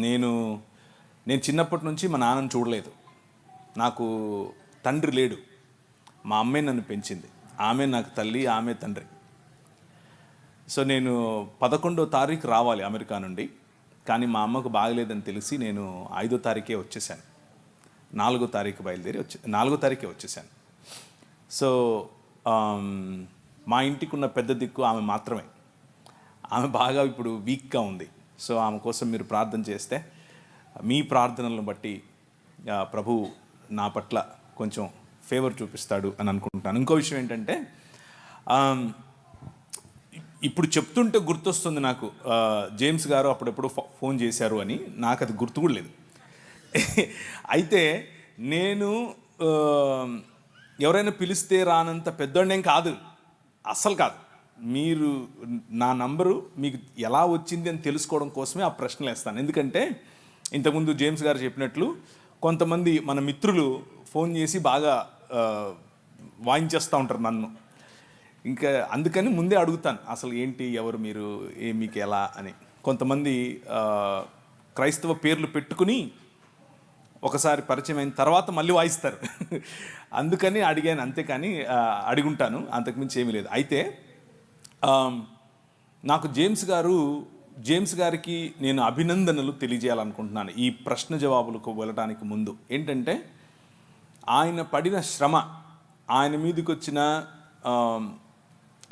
నేను నేను చిన్నప్పటి నుంచి మా నాన్నని చూడలేదు. నాకు తండ్రి లేడు. మా అమ్మే నన్ను పెంచింది. ఆమె నాకు తల్లి, ఆమె తండ్రి. సో నేను 11వ తారీఖు రావాలి అమెరికా నుండి. కానీ మా అమ్మకు బాగలేదని తెలిసి నేను 5వ తారీఖే వచ్చేసాను. 4వ తారీఖు బయలుదేరి 4వ తారీఖే వచ్చేసాను. సో మా ఇంటికి ఉన్న పెద్ద దిక్కు ఆమె మాత్రమే. ఆమె బాగా ఇప్పుడు వీక్గా ఉంది. సో ఆమె కోసం మీరు ప్రార్థన చేస్తే మీ ప్రార్థనలను బట్టి ప్రభు నా పట్ల కొంచెం ఫేవర్ చూపిస్తాడు అని అనుకుంటున్నాను. ఇంకో విషయం ఏంటంటే, ఇప్పుడు చెప్తుంటే గుర్తొస్తుంది నాకు, జేమ్స్ గారు అప్పుడెప్పుడు ఫోన్ చేశారు అని. నాకు అది గుర్తు కూడా లేదు. అయితే నేను ఎవరైనా పిలిస్తే రానంత పెద్దోడేం కాదు, అస్సలు కాదు. మీరు నా నంబరు మీకు ఎలా వచ్చింది అని తెలుసుకోవడం కోసమే ఆ ప్రశ్నలు వేస్తాను. ఎందుకంటే ఇంతకుముందు జేమ్స్ గారు చెప్పినట్లు కొంతమంది మన మిత్రులు ఫోన్ చేసి బాగా వాయించేస్తూ ఉంటారు నన్ను. ఇంకా అందుకని ముందే అడుగుతాను, అసలు ఏంటి, ఎవరు మీరు, మీకు ఎలా అని. కొంతమంది క్రైస్తవ పేర్లు పెట్టుకుని ఒకసారి పరిచయం అయిన తర్వాత మళ్ళీ వాయిస్తారు. అందుకని అడిగాను, అంతేకాని అడుగుంటాను, అంతకుమించి ఏమీ లేదు. అయితే నాకు జేమ్స్ గారికి నేను అభినందనలు తెలియజేయాలనుకుంటున్నాను ఈ ప్రశ్న జవాబులకు వెళ్ళడానికి ముందు. ఏంటంటే, ఆయన పడిన శ్రమ, ఆయన మీదకి వచ్చిన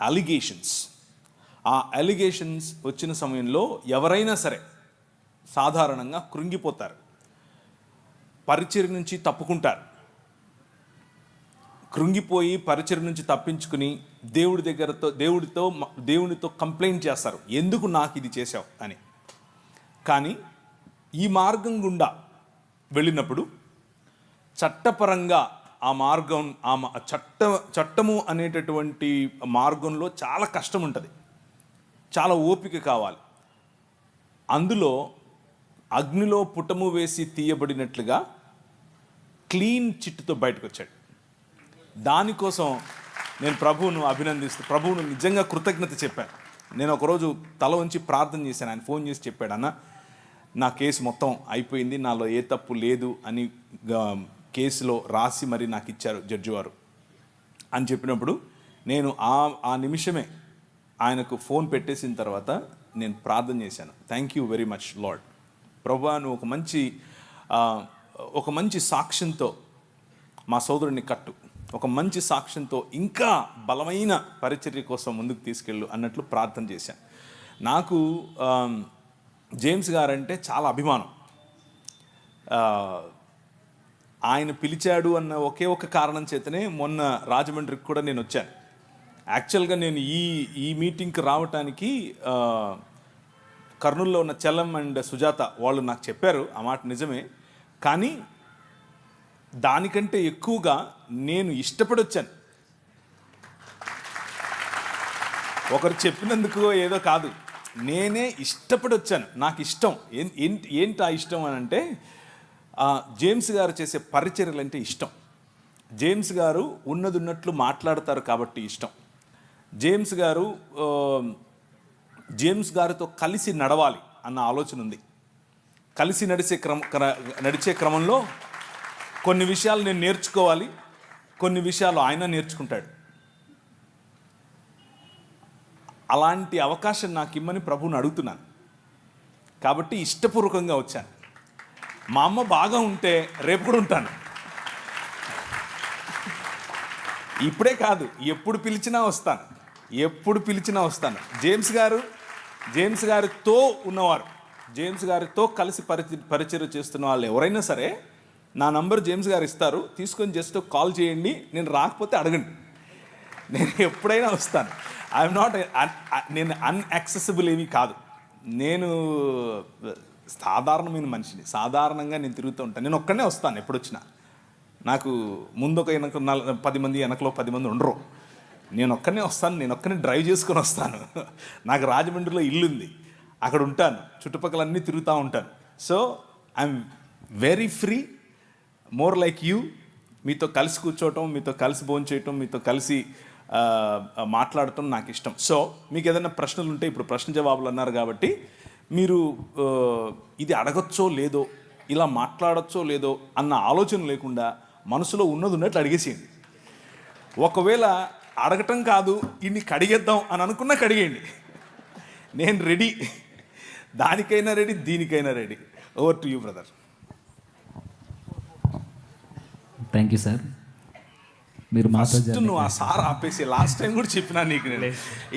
అలిగేషన్స్, ఆ అలిగేషన్స్ వచ్చిన సమయంలో ఎవరైనా సరే సాధారణంగా కృంగిపోతారు, పరిచర్య నుంచి తప్పుకుంటారు. కృంగిపోయి పరిచర్య నుంచి తప్పించుకుని దేవుడితో కంప్లైంట్ చేస్తారు, ఎందుకు నాకు ఇది చేశావు అని. కానీ ఈ మార్గం గుండా వెళ్ళినప్పుడు చట్టపరంగా ఆ మార్గం, చట్టము అనేటటువంటి మార్గంలో చాలా కష్టం ఉంటుంది, చాలా ఓపిక కావాలి. అందులో అగ్నిలో పుటము వేసి తీయబడినట్లుగా క్లీన్ చిట్టుతో బయటకు వచ్చాడు. దానికోసం నేను ప్రభువును నిజంగా కృతజ్ఞత చెప్పాను. నేను ఒకరోజు తల ఉంచి ప్రార్థన చేశాను. ఆయన ఫోన్ చేసి చెప్పాడు, అన్న నా కేసు మొత్తం అయిపోయింది, నాలో ఏ తప్పు లేదు అని కేసులో రాసి మరి నాకు ఇచ్చారు జడ్జి వారు అని చెప్పినప్పుడు నేను ఆ నిమిషమే ఆయనకు ఫోన్ పెట్టేసిన తర్వాత నేను ప్రార్థన చేశాను. Thank you very much lord. ప్రభువా, నువ్వు ఒక మంచి సాక్ష్యంతో మా సోదరుడిని కట్టు, ఒక మంచి సాక్ష్యంతో ఇంకా బలమైన పరిచర్య కోసం ముందుకు తీసుకెళ్ళు అన్నట్లు ప్రార్థన చేశాను. నాకు జేమ్స్ గారంటే చాలా అభిమానం. ఆయన పిలిచాడు అన్న ఒకే ఒక కారణం చేతనే మొన్న రాజమండ్రికి కూడా నేను వచ్చాను. యాక్చువల్గా నేను ఈ మీటింగ్కి రావటానికి కర్నూలులో ఉన్న చలం అండ్ సుజాత వాళ్ళు నాకు చెప్పారు, ఆ మాట నిజమే. కానీ దానికంటే ఎక్కువగా నేను ఇష్టపడి వచ్చాను. ఒకరు చెప్పినందుకు ఏదో కాదు, నేనే ఇష్టపడి వచ్చాను. నాకు ఇష్టం. ఏంటి ఆ ఇష్టం అని అంటే, జేమ్స్ గారు చేసే పరిచర్యలు అంటే ఇష్టం. జేమ్స్ గారు ఉన్నట్లు మాట్లాడతారు కాబట్టి ఇష్టం. జేమ్స్ గారితో కలిసి నడవాలి అన్న ఆలోచన ఉంది. కలిసి నడిచే క్రమంలో కొన్ని విషయాలు నేను నేర్చుకోవాలి, కొన్ని విషయాలు ఆయన నేర్చుకుంటాడు. అలాంటి అవకాశం నాకు ఇమ్మని ప్రభువుని అడుగుతున్నాను. కాబట్టి ఇష్టపూర్వకంగా వచ్చాను. మా అమ్మ బాగా ఉంటే రేపు కూడా ఉంటాను. ఇప్పుడే కాదు, ఎప్పుడు పిలిచినా వస్తాను. జేమ్స్ గారితో ఉన్నవారు, జేమ్స్ గారితో కలిసి పరిచయం చేస్తున్న వాళ్ళు ఎవరైనా సరే నా నంబర్ జేమ్స్ గారు ఇస్తారు, తీసుకొని జస్ట్ కాల్ చేయండి. నేను రాకపోతే అడగండి, నేను ఎప్పుడైనా వస్తాను. నేను అన్యాక్సెసిబుల్ ఏమీ కాదు. నేను సాధారణమైన మనిషిని, సాధారణంగా నేను తిరుగుతూ ఉంటాను. నేను ఒక్కనే వస్తాను ఎప్పుడు వచ్చినా. నాకు ముందు ఒక 10 మంది, వెనకలో 10 మంది ఉండరు. నేను ఒక్కనే వస్తాను, నేను ఒక్కనే డ్రైవ్ చేసుకొని వస్తాను. నాకు రాజమండ్రిలో ఇల్లుంది, అక్కడ ఉంటాను, చుట్టుపక్కలన్నీ తిరుగుతూ ఉంటాను. So I'm very free, more like you. మీతో కలిసి కూర్చోవటం, మీతో కలిసి భోంచేయటం, మీతో కలిసి మాట్లాడటం నాకు ఇష్టం. సో మీకు ఏదైనా ప్రశ్నలు ఉంటే, ఇప్పుడు ప్రశ్న జవాబులు అన్నారు కాబట్టి మీరు ఇది అడగచ్చో లేదో, ఇలా మాట్లాడచ్చో లేదో అన్న ఆలోచన లేకుండా మనసులో ఉన్నది ఉన్నట్లు అడిగేసేయండి. ఒకవేళ అడగటం కాదు, ఇన్ని కడిగేద్దాం అని అనుకున్నా కడిగేయండి. నేను రెడీ, దానికైనా రెడీ, దీనికైనా ready. Over to you brother. Thank you sir. మీరు నువ్వు ఆ సార్ ఆపేసి, లాస్ట్ టైం కూడా చెప్పినా నీకు, నేను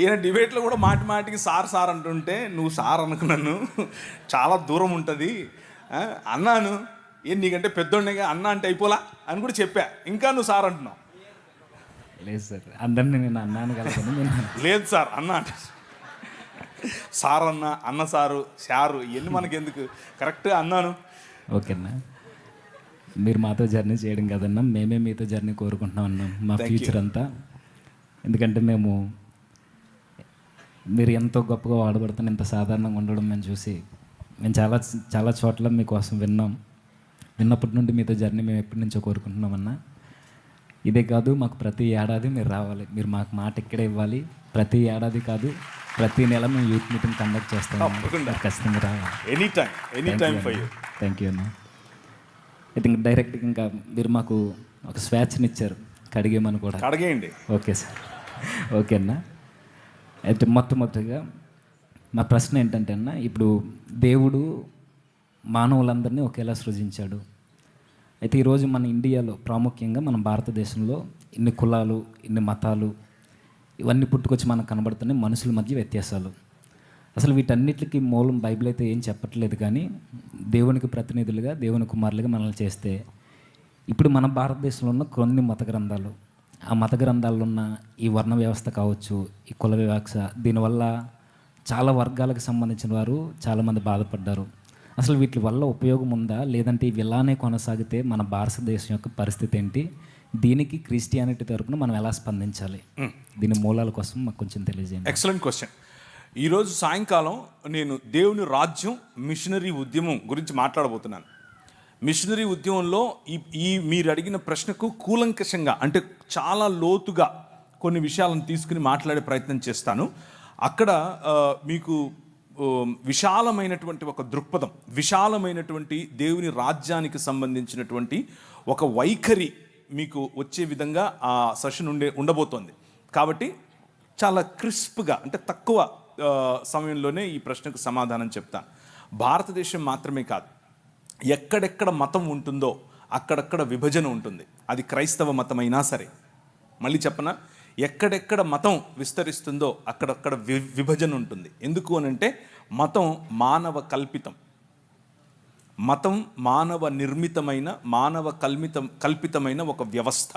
ఈయన డిబేట్లో కూడా మాటి మాటికి సార్ సార్ అంటుంటే నువ్వు సార్ అనుకున్నాను, చాలా దూరం ఉంటుంది అన్నాను. ఏం నీకంటే పెద్దోడిగా అన్న అంటే అయిపోలా అని కూడా చెప్పా, ఇంకా నువ్వు సార్ అంటున్నావు. లేదు సార్, అందరినీ నేను అన్నాను కదా. లేదు సార్ అన్న అంటే సార్ అన్న, అన్న సారు, సారు ఇవన్నీ మనకి ఎందుకు, కరెక్ట్గా అన్నాను. ఓకేనా, మీరు మాతో జర్నీ చేయడం కదన్నా, మేమే మీతో జర్నీ కోరుకుంటున్నాం అన్నాం మా ఫ్యూచర్ అంతా. ఎందుకంటే మీరు ఎంతో గొప్పగా వాడబడుతున్న, ఇంత సాధారణంగా ఉండడం మేము చూసి మేము చాలా చాలా చోట్ల మీకోసం విన్నప్పటి నుండి మీతో జర్నీ మేము ఎప్పటి నుంచో కోరుకుంటున్నామన్నా. ఇదే కాదు, మాకు ప్రతి ఏడాది మీరు రావాలి, మీరు మాకు మాట ఇక్కడే ఇవ్వాలి. ప్రతి ఏడాది కాదు, ప్రతి నెల మేము యూత్ మీటింగ్ కండక్ట్ చేస్తాం, ఖచ్చితంగా రావాలి. Any time for you. Thank you అన్న. ఐ థింక్ డైరెక్ట్గా ఇంకా మీరు మాకు ఒక స్వేచ్ఛనిచ్చారు, కడిగేమని కూడా. కడిగేయండి. ఓకే సార్, ఓకే అన్న. అయితే మొట్టమొదటిగా మా ప్రశ్న ఏంటంటే అన్న, ఇప్పుడు దేవుడు మానవులందరినీ ఒకేలా సృజించాడు. అయితే ఈరోజు మన ఇండియాలో, ప్రాముఖ్యంగా మన భారతదేశంలో ఇన్ని కులాలు, ఇన్ని మతాలు ఇవన్నీ పుట్టుకొచ్చి మనకు కనబడుతున్నాయి, మనుషుల మధ్య వ్యత్యాసాలు. అసలు వీటన్నిటికీ మూలం బైబిల్ అయితే ఏం చెప్పట్లేదు, కానీ దేవునికి ప్రతినిధులుగా, దేవుని కుమారులుగా మనల్ని చేస్తే, ఇప్పుడు మన భారతదేశంలో ఉన్న కొన్ని మత గ్రంథాలు, ఆ మత గ్రంథాల్లో ఉన్న ఈ వర్ణ వ్యవస్థ కావచ్చు, ఈ కుల వివక్ష, దీనివల్ల చాలా వర్గాలకు సంబంధించిన వారు చాలామంది బాధపడ్డారు. అసలు వీటి వల్ల ఉపయోగం ఉందా, లేదంటే ఇవి ఇలానే కొనసాగితే మన భారతదేశం యొక్క పరిస్థితి ఏంటి, దీనికి క్రిస్టియానిటీ తరపున మనం ఎలా స్పందించాలి, దీని మూలాల కోసం మాకు కొంచెం తెలియజేయండి. Excellent question. ఈరోజు సాయంకాలం నేను దేవుని రాజ్యం, మిషనరీ ఉద్యమం గురించి మాట్లాడబోతున్నాను. మిషనరీ ఉద్యమంలో మీరు అడిగిన ప్రశ్నకు కూలంకషంగా, అంటే చాలా లోతుగా కొన్ని విషయాలను తీసుకుని మాట్లాడే ప్రయత్నం చేస్తాను. అక్కడ మీకు విశాలమైనటువంటి ఒక దృక్పథం, విశాలమైనటువంటి దేవుని రాజ్యానికి సంబంధించినటువంటి ఒక వైఖరి మీకు వచ్చే విధంగా ఆ సెషన్ ఉండబోతోంది. కాబట్టి చాలా క్రిస్ప్గా, అంటే తక్కువ సమయంలోనే ఈ ప్రశ్నకు సమాధానం చెప్తాను. భారతదేశం మాత్రమే కాదు, ఎక్కడెక్కడ మతం ఉంటుందో అక్కడక్కడ విభజన ఉంటుంది. అది క్రైస్తవ మతమైనా సరే. మళ్ళీ చెప్పనా, ఎక్కడెక్కడ మతం విస్తరిస్తుందో అక్కడక్కడ విభజన ఉంటుంది. ఎందుకు అనంటే మతం మానవ కల్పితం, మతం మానవ నిర్మితమైన, మానవ కల్పితమైన ఒక వ్యవస్థ.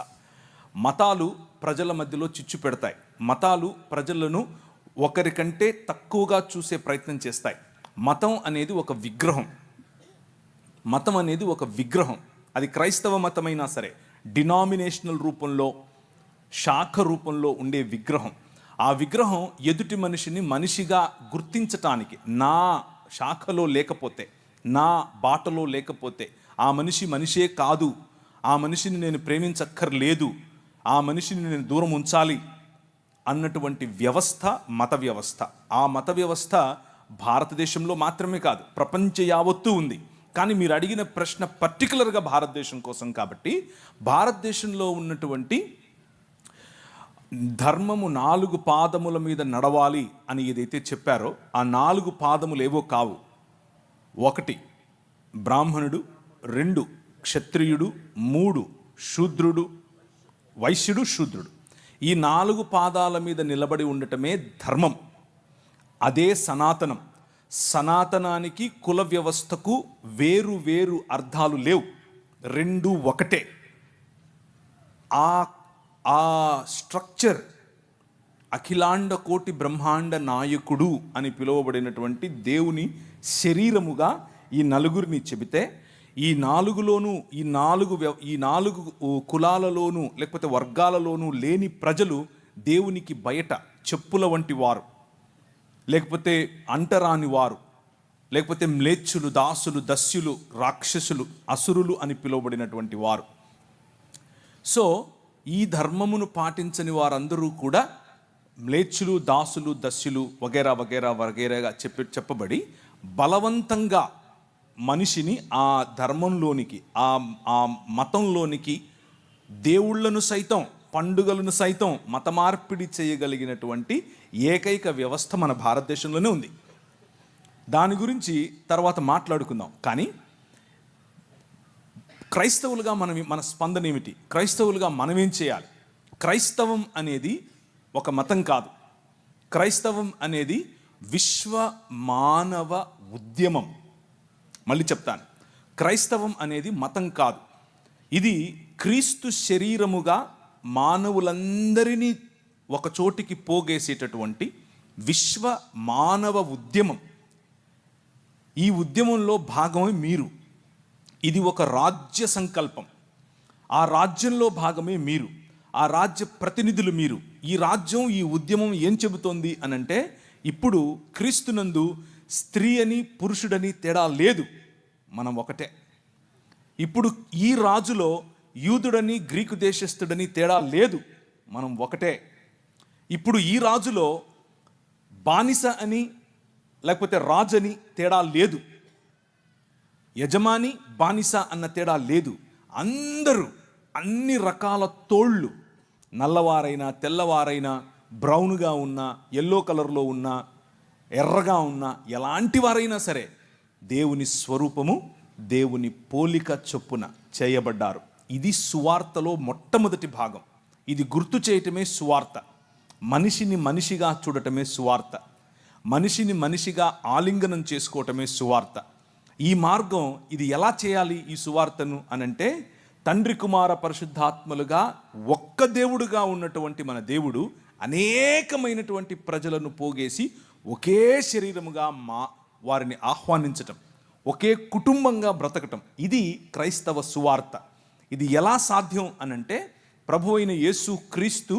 మతాలు ప్రజల మధ్యలో చిచ్చు పెడతాయి, మతాలు ప్రజలను ఒకరికంటే తక్కువగా చూసే ప్రయత్నం చేస్తాయి. మతం అనేది ఒక విగ్రహం, మతం అనేది ఒక విగ్రహం. అది క్రైస్తవ మతమైనా సరే, డినామినేషనల్ రూపంలో, శాఖ రూపంలో ఉండే విగ్రహం. ఆ విగ్రహం ఎదుటి మనిషిని మనిషిగా గుర్తించటానికి, నా శాఖలో లేకపోతే, నా బాటలో లేకపోతే ఆ మనిషి మనిషే కాదు, ఆ మనిషిని నేను ప్రేమించక్కర్లేదు, ఆ మనిషిని నేను దూరం ఉంచాలి అన్నటువంటి వ్యవస్థ మత వ్యవస్థ. ఆ మత వ్యవస్థ భారతదేశంలో మాత్రమే కాదు, ప్రపంచ యావత్తూ ఉంది. కానీ మీరు అడిగిన ప్రశ్న పర్టికులర్గా భారతదేశం కోసం కాబట్టి, భారతదేశంలో ఉన్నటువంటి ధర్మము 4 పాదముల మీద నడవాలి అని ఏదైతే చెప్పారో, ఆ 4 పాదములు ఏవో కావు. 1 బ్రాహ్మణుడు, 2 క్షత్రియుడు, 3 శూద్రుడు, వైశ్యుడు, శూద్రుడు. ఈ 4 పాదాల మీద నిలబడి ఉండటమే ధర్మం. అదే సనాతనం. సనాతనానికి కుల వ్యవస్థకు వేరు వేరు అర్థాలు లేవు, 2 ఒకటే. ఆ స్ట్రక్చర్ అఖిలాండ కోటి బ్రహ్మాండ నాయకుడు అని పిలువబడినటువంటి దేవుని శరీరముగా ఈ నలుగురిని చెబితే, ఈ 4లోనూ ఈ 4 కులాలలోనూ లేకపోతే వర్గాలలోనూ లేని ప్రజలు దేవునికి బయట చెప్పుల వంటి వారు, లేకపోతే అంటరాని వారు, లేకపోతే మ్లేచ్చులు, దాసులు, దస్యులు, రాక్షసులు, అసురులు అని పిలువబడినటువంటి వారు. సో ఈ ధర్మమును పాటించని వారందరూ కూడా మ్లేచ్చులు, దాసులు, దస్యులు వగేరా వగేరా వగేరాగా చెప్పబడి బలవంతంగా మనిషిని ఆ ధర్మంలోనికి, ఆ మతంలోనికి, దేవుళ్ళను సైతం, పండుగలను సైతం మత మార్పిడి చేయగలిగినటువంటి ఏకైక వ్యవస్థ మన భారతదేశంలోనే ఉంది. దాని గురించి తర్వాత మాట్లాడుకుందాం. కానీ క్రైస్తవులుగా మన స్పందన ఏమిటి? క్రైస్తవులుగా మనం ఏం చేయాలి? క్రైస్తవం అనేది ఒక మతం కాదు. క్రైస్తవం అనేది విశ్వ మానవ ఉద్యమం. మళ్ళీ చెప్తాను, క్రైస్తవం అనేది మతం కాదు. ఇది క్రీస్తు శరీరముగా మానవులందరినీ ఒక చోటికి పోగేసేటటువంటి విశ్వ మానవ ఉద్యమం. ఈ ఉద్యమంలో భాగమే మీరు. ఇది ఒక రాజ్య సంకల్పం. ఆ రాజ్యంలో భాగమే మీరు. ఆ రాజ్య ప్రతినిధులు మీరు. ఈ రాజ్యం, ఈ ఉద్యమం ఏం చెబుతోంది అనంటే, ఇప్పుడు క్రీస్తునందు స్త్రీ అని పురుషుడని తేడా లేదు, మనం ఒకటే. ఇప్పుడు ఈ రాజులో యూదుడని గ్రీకు దేశస్థుడని తేడా లేదు, మనం ఒకటే. ఇప్పుడు ఈ రాజులో బానిస అని లేకపోతే రాజు అని తేడా లేదు, యజమాని బానిస అన్న తేడా లేదు. అందరూ అన్ని రకాల తోళ్ళు, నల్లవారైనా తెల్లవారైనా, బ్రౌన్గా ఉన్నా, ఎల్లో కలర్లో ఉన్నా, ఎర్రగా ఉన్నా, ఎలాంటి వారైనా సరే దేవుని స్వరూపము, దేవుని పోలిక చొప్పున చేయబడ్డారు. ఇది సువార్తలో మొట్టమొదటి భాగం. ఇది గుర్తు చేయటమే సువార్త. మనిషిని మనిషిగా చూడటమే సువార్త. మనిషిని మనిషిగా ఆలింగనం చేసుకోవటమే సువార్త. ఈ మార్గం, ఇది ఎలా చేయాలి ఈ సువార్తను అనంటే, తండ్రి కుమార పరిశుద్ధాత్మలుగా ఒక్క దేవుడుగా ఉన్నటువంటి మన దేవుడు అనేకమైనటువంటి ప్రజలను పోగేసి ఒకే శరీరముగా వారిని ఆహ్వానించటం, ఒకే కుటుంబంగా బ్రతకటం, ఇది క్రైస్తవ సువార్త. ఇది ఎలా సాధ్యం అనంటే, ప్రభు అయిన యేసు క్రీస్తు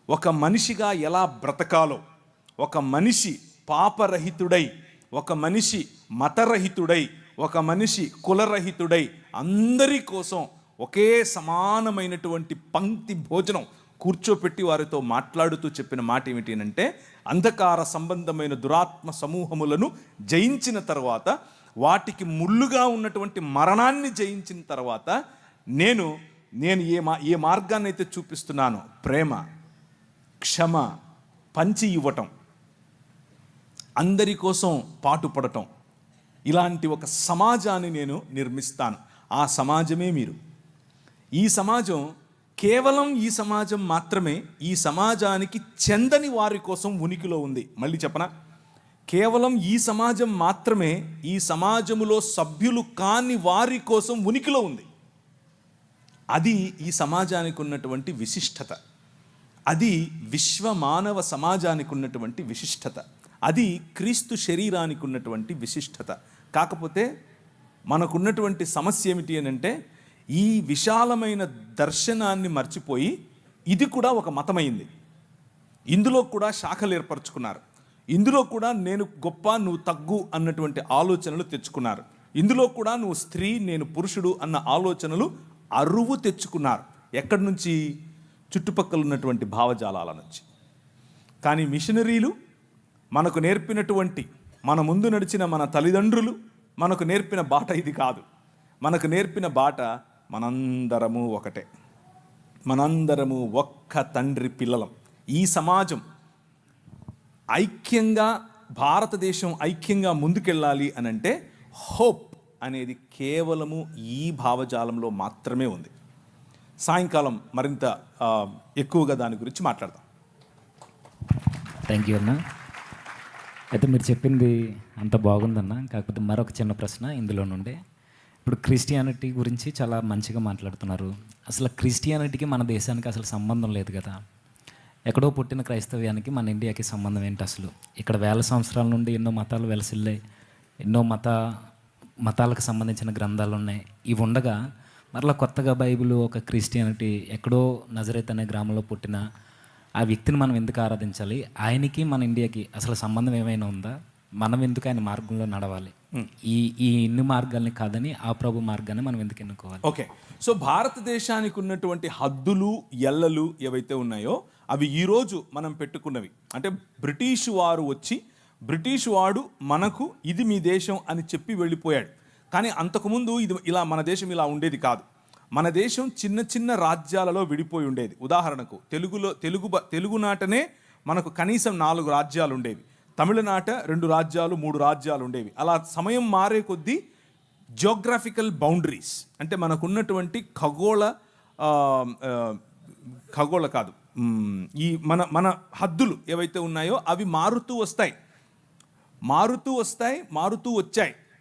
ఒక మనిషిగా ఎలా బ్రతకాలో, ఒక మనిషి పాపరహితుడై, ఒక మనిషి మతరహితుడై, ఒక మనిషి కులరహితుడై అందరి కోసం ఒకే సమానమైనటువంటి పంక్తి భోజనం కూర్చోపెట్టి వారితో మాట్లాడుతూ చెప్పిన మాట ఏమిటి అంటే, అంధకార సంబంధమైన దురాత్మ సమూహములను జయించిన తర్వాత, వాటికి ముళ్ళుగా ఉన్నటువంటి మరణాన్ని జయించిన తర్వాత, నేను ఏ మార్గాన్ని అయితే చూపిస్తున్నానో, ప్రేమ, క్షమ, పంచి ఇవ్వటం, అందరి కోసం పాటుపడటం, ఇలాంటి ఒక సమాజాన్ని నేను నిర్మిస్తాను. ఆ సమాజమే మీరు. ఈ సమాజం కేవలం ఈ సమాజం మాత్రమే ఈ సమాజానికి చెందని వారి కోసం ఉనికిలో ఉంది. మళ్ళీ చెప్పనా? కేవలం ఈ సమాజం మాత్రమే ఈ సమాజములో సభ్యులు కాని వారి కోసం ఉనికిలో ఉంది. అది ఈ సమాజానికి ఉన్నటువంటి విశిష్టత. అది విశ్వ మానవ సమాజానికి ఉన్నటువంటి విశిష్టత. అది క్రీస్తు శరీరానికి ఉన్నటువంటి విశిష్టత. కాకపోతే మనకున్నటువంటి సమస్య ఏమిటి అని అంటే, ఈ విశాలమైన దర్శనాన్ని మర్చిపోయి ఇది కూడా ఒక మతమైంది. ఇందులో కూడా శాఖలు ఏర్పరచుకున్నారు. ఇందులో కూడా నేను గొప్ప, నువ్వు తగ్గు అన్నటువంటి ఆలోచనలు తెచ్చుకున్నారు. ఇందులో కూడా నువ్వు స్త్రీ, నేను పురుషుడు అన్న ఆలోచనలు అరువు తెచ్చుకున్నారు. ఎక్కడి నుంచి? చుట్టుపక్కల ఉన్నటువంటి భావజాలాల నుంచి. కానీ మిషనరీలు మనకు నేర్పినటువంటి, మన ముందు నడిచిన మన తల్లిదండ్రులు మనకు నేర్పిన బాట ఇది కాదు. మనకు నేర్పిన బాట, మనందరము ఒకటే, మనందరము ఒక్క తండ్రి పిల్లలం. ఈ సమాజం ఐక్యంగా, భారతదేశం ఐక్యంగా ముందుకెళ్ళాలి అనంటే హోప్ అనేది కేవలము ఈ భావజాలంలో మాత్రమే ఉంది. సాయంకాలం మరింత ఎక్కువగా దాని గురించి మాట్లాడదాం. థ్యాంక్ యూ అన్న. అయితే మీరు చెప్పింది అంత బాగుందన్న. కాకపోతే మరొక చిన్న ప్రశ్న ఇందులో నుండి. ఇప్పుడు క్రిస్టియానిటీ గురించి చాలా మంచిగా మాట్లాడుతున్నారు. అసలు క్రిస్టియానిటీకి మన దేశానికి అసలు సంబంధం లేదు కదా. ఎక్కడో పుట్టిన క్రైస్తవ్యానికి మన ఇండియాకి సంబంధం ఏంటి అసలు? ఇక్కడ వేల సంవత్సరాల నుండి ఎన్నో మతాలు వెలసిల్లాయి, ఎన్నో మతాలకు సంబంధించిన గ్రంథాలు ఉన్నాయి. ఇవి ఉండగా మరలా కొత్తగా బైబిల్, ఒక క్రిస్టియానిటీ, ఎక్కడో నజరేత్ అనే గ్రామంలో పుట్టిన ఆ వ్యక్తిని మనం ఎందుకు ఆరాధించాలి? ఆయనకి మన ఇండియాకి అసలు సంబంధం ఏమైనా ఉందా? మనం ఎందుకు ఆయన మార్గంలో నడవాలి? ఈ ఇన్ని మార్గాల్ని కాదని ఆ ప్రభు మార్గాన్ని మనం ఎందుకు ఎన్నుకోవాలి? ఓకే, సో భారతదేశానికి ఉన్నటువంటి హద్దులు, ఎల్లలు ఏవైతే ఉన్నాయో అవి ఈరోజు మనం పెట్టుకున్నవి. అంటే బ్రిటిష్ వారు వచ్చి బ్రిటిష్ వాడు మనకు ఇది మీ దేశం అని చెప్పి వెళ్ళిపోయాడు. కానీ అంతకుముందు ఇది ఇలా మన దేశం ఇలా ఉండేది కాదు. మన దేశం చిన్న చిన్న రాజ్యాలలో విడిపోయి ఉండేది. ఉదాహరణకు తెలుగునాటనే మనకు కనీసం 4 రాజ్యాలు ఉండేవి. తమిళనాట 2 రాజ్యాలు 3 రాజ్యాలు ఉండేవి. అలా సమయం మారే కొద్దీ జియోగ్రాఫికల్ బౌండరీస్ అంటే మనకున్నటువంటి ఖగోళ కాదు ఈ మన హద్దులు ఏవైతే ఉన్నాయో అవి మారుతూ వచ్చాయి.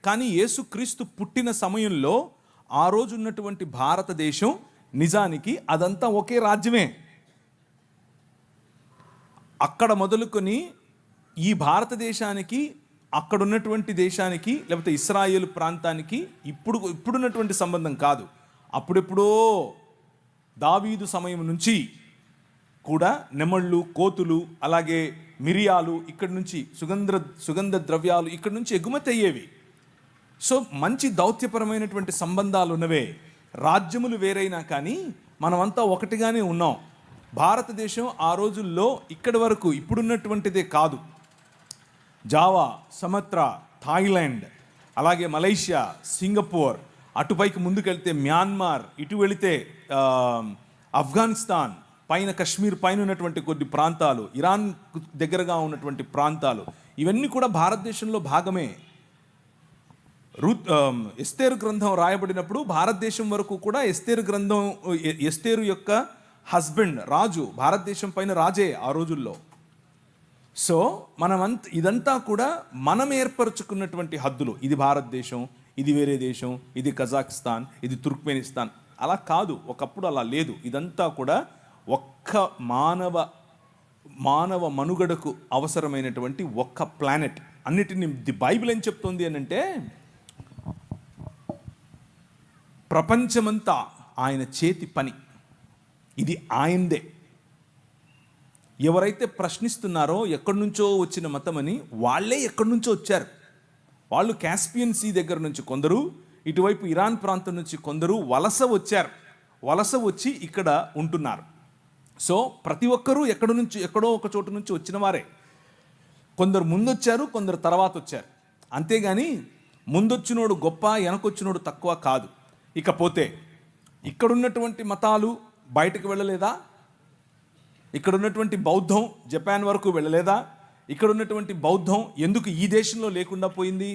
కానీ యేసుక్రీస్తు పుట్టిన సమయంలో ఆ రోజు ఉన్నటువంటి భారతదేశం నిజానికి అదంతా ఒకే రాజ్యమే. అక్కడ మొదలుకొని ఈ భారతదేశానికి అక్కడ ఉన్నటువంటి దేశానికి లేకపోతే ఇస్రాయేల్ ప్రాంతానికి ఇప్పుడున్నటువంటి సంబంధం కాదు. అప్పుడెప్పుడో దావీదు సమయం నుంచి కూడా నెమళ్ళు, కోతులు, అలాగే మిరియాలు ఇక్కడి నుంచి సుగంధ ద్రవ్యాలు ఇక్కడి నుంచి ఎగుమతి అయ్యేవి. సో మంచి దౌత్యపరమైనటువంటి సంబంధాలు ఉన్నవే. రాజ్యములు వేరైనా కానీ మనమంతా ఒకటిగానే ఉన్నాం. భారతదేశం ఆ రోజుల్లో ఇక్కడి వరకు ఇప్పుడున్నటువంటిదే కాదు. జావా, సమత్రా, థాయిలాండ్, అలాగే మలేషియా, సింగపూర్, అటుపైకి ముందుకెళ్తే మ్యాన్మార్, ఇటు వెళితే ఆఫ్ఘనిస్తాన్, పైన కశ్మీర్ పైన ఉన్నటువంటి కొన్ని ప్రాంతాలు, ఇరాన్ దగ్గరగా ఉన్నటువంటి ప్రాంతాలు, ఇవన్నీ కూడా భారతదేశంలో భాగమే. ఎస్తేరు గ్రంథం రాయబడినప్పుడు భారతదేశం వరకు కూడా ఎస్తేరు యొక్క హస్బెండ్ రాజు భారతదేశం పైన రాజే ఆ రోజుల్లో. సో ఇదంతా కూడా మనం ఏర్పరచుకున్నటువంటి హద్దులు. ఇది భారతదేశం, ఇది వేరే దేశం, ఇది కజాకిస్తాన్, ఇది తుర్క్మెనిస్తాన్. అలా కాదు, ఒకప్పుడు అలా లేదు. ఇదంతా కూడా ఒక్క మానవ మనుగడకు అవసరమైనటువంటి ఒక్క ప్లానెట్. అన్నిటిని ది బైబిల్ ఏం చెప్తుంది అని అంటే ప్రపంచమంతా ఆయన చేతి పని, ఇది ఆయనదే. ఎవరైతే ప్రశ్నిస్తున్నారో ఎక్కడి నుంచో వచ్చిన మతమని, వాళ్ళే ఎక్కడి నుంచో వచ్చారు. వాళ్ళు కాస్పియన్ సీ దగ్గర నుంచి కొందరు, ఇటువైపు ఇరాన్ ప్రాంతం నుంచి కొందరు వలస వచ్చి ఇక్కడ ఉంటున్నారు. సో ప్రతి ఒక్కరూ ఎక్కడో ఒక చోటు నుంచి వచ్చిన వారే. కొందరు ముందొచ్చారు, కొందరు తర్వాత వచ్చారు. అంతేగాని ముందొచ్చినోడు గొప్ప, వెనకొచ్చినోడు తక్కువ కాదు. ఇకపోతే ఇక్కడున్నటువంటి మతాలు బయటకు వెళ్ళలేదా? ఇక్కడ ఉన్నటువంటి బౌద్ధం జపాన్ వరకు వెళ్ళలేదా? ఇక్కడ ఉన్నటువంటి బౌద్ధం ఎందుకు ఈ దేశంలో లేకుండా పోయింది?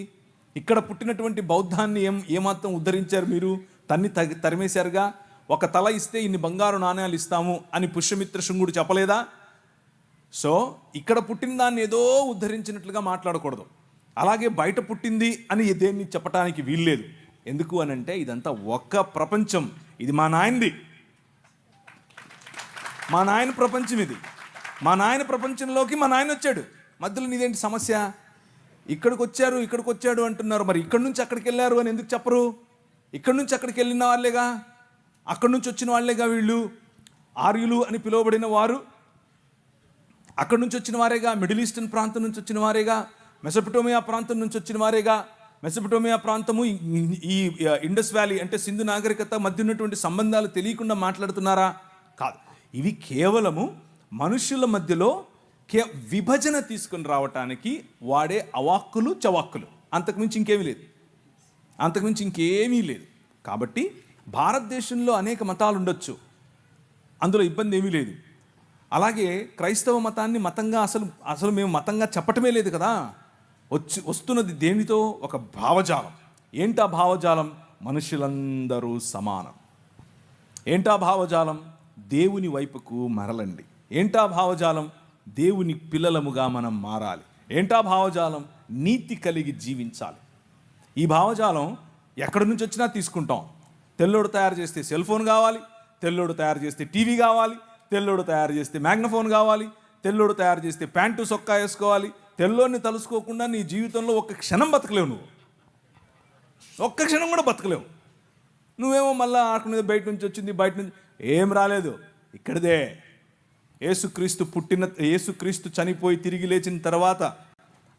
ఇక్కడ పుట్టినటువంటి బౌద్ధాన్ని ఏమాత్రం ఉద్ధరించారు మీరు? తరిమేశారుగా. ఒక తల ఇస్తే ఇన్ని బంగారు నాణ్యాలు ఇస్తాము అని పుష్యమిత్ర శృంగుడు చెప్పలేదా? సో ఇక్కడ పుట్టిన దాన్ని ఏదో ఉద్ధరించినట్లుగా మాట్లాడకూడదు. అలాగే బయట పుట్టింది అని దేన్ని చెప్పడానికి వీల్లేదు. ఎందుకు అని అంటే ఇదంతా ఒక్క ప్రపంచం. ఇది మా నాయనది, మా నాయన ప్రపంచం. ఇది మా నాయన ప్రపంచంలోకి మా నాయన వచ్చాడు. మధ్యలో నీదేంటి సమస్య? ఇక్కడికి వచ్చాడు అంటున్నారు. మరి ఇక్కడి నుంచి అక్కడికి వెళ్ళారు అని ఎందుకు చెప్పరు? ఇక్కడి నుంచి అక్కడికి వెళ్ళిన వాళ్ళేగా, అక్కడి నుంచి వచ్చిన వాళ్ళేగా వీళ్ళు. ఆర్యులు అని పిలువబడిన వారు అక్కడి నుంచి వచ్చిన వారేగా, మిడిల్ ఈస్టర్న్ ప్రాంతం నుంచి వచ్చిన వారేగా, మెసొపటోమియా ప్రాంతం నుంచి వచ్చిన వారేగా. మెసొపటోమియా ప్రాంతము ఈ ఇండస్ వ్యాలీ అంటే సింధు నాగరికత మధ్య ఉన్నటువంటి సంబంధాలు తెలియకుండా మాట్లాడుతున్నారా? కాదు. ఇవి కేవలము మనుషుల మధ్యలో విభజన తీసుకుని రావటానికి వాడే అవాక్కులు చవాక్కులు. అంతకుమించి ఇంకేమీ లేదు. కాబట్టి భారతదేశంలో అనేక మతాలు ఉండొచ్చు, అందులో ఇబ్బంది ఏమీ లేదు. అలాగే క్రైస్తవ మతాన్ని మతంగా అసలు మేము మతంగా చెప్పటమే లేదు కదా. వస్తున్నది దేనితో? ఒక భావజాలం. ఏంటా భావజాలం? మనుషులందరూ సమానం. ఏంటా భావజాలం? దేవుని వైపుకు మరలండి. ఏంటా భావజాలం? దేవుని పిల్లలముగా మనం మారాలి. ఏంటా భావజాలం? నీతి కలిగి జీవించాలి. ఈ భావజాలం ఎక్కడి నుంచి వచ్చినా తీసుకుంటాం. తెల్లోడు తయారు చేస్తే సెల్ ఫోన్ కావాలి, తెల్లోడు తయారు చేస్తే టీవీ కావాలి, తెల్లోడు తయారు చేస్తే మ్యాగ్నఫోన్ కావాలి, తెల్లోడు తయారు చేస్తే ప్యాంటు సొక్కా వేసుకోవాలి. తెల్లోడిని తలుసుకోకుండా నీ జీవితంలో ఒక్క క్షణం బతకలేవు. నువ్వు ఒక్క క్షణం కూడా బతకలేవు. నువ్వేమో మళ్ళీ ఆడుకునేది బయట నుంచి వచ్చింది, బయట నుంచి ఏం రాలేదు, ఇక్కడిదే. యేసుక్రీస్తు చనిపోయి తిరిగి లేచిన తర్వాత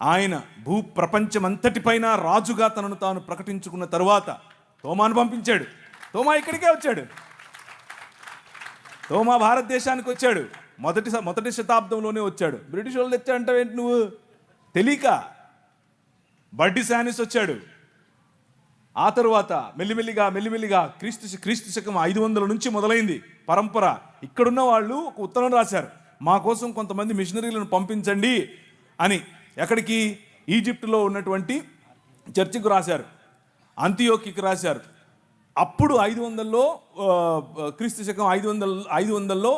ఆయన ప్రపంచమంతటిపైన రాజుగా తనను తాను ప్రకటించుకున్న తర్వాత తోమాను పంపించాడు. తోమా ఇక్కడికే వచ్చాడు. తోమా భారతదేశానికి వచ్చాడు. మొదటి శతాబ్దంలోనే వచ్చాడు. బ్రిటిష్ వాళ్ళు తెచ్చాడంటే ఏంటి నువ్వు? తెలియక బడ్డి శానిస్ వచ్చాడు. ఆ తరువాత మెల్లిమెల్లిగా క్రీస్తు శకం 500 నుంచి మొదలైంది పరంపర. ఇక్కడున్న వాళ్ళు ఒక ఉత్తరం రాశారు, మా కోసం కొంతమంది మిషనరీలను పంపించండి అని. ఎక్కడికి? ఈజిప్టులో ఉన్నటువంటి చర్చికి రాశారు, అంతియోకికి రాశారు. అప్పుడు 500లో క్రీస్తు శకం 500లో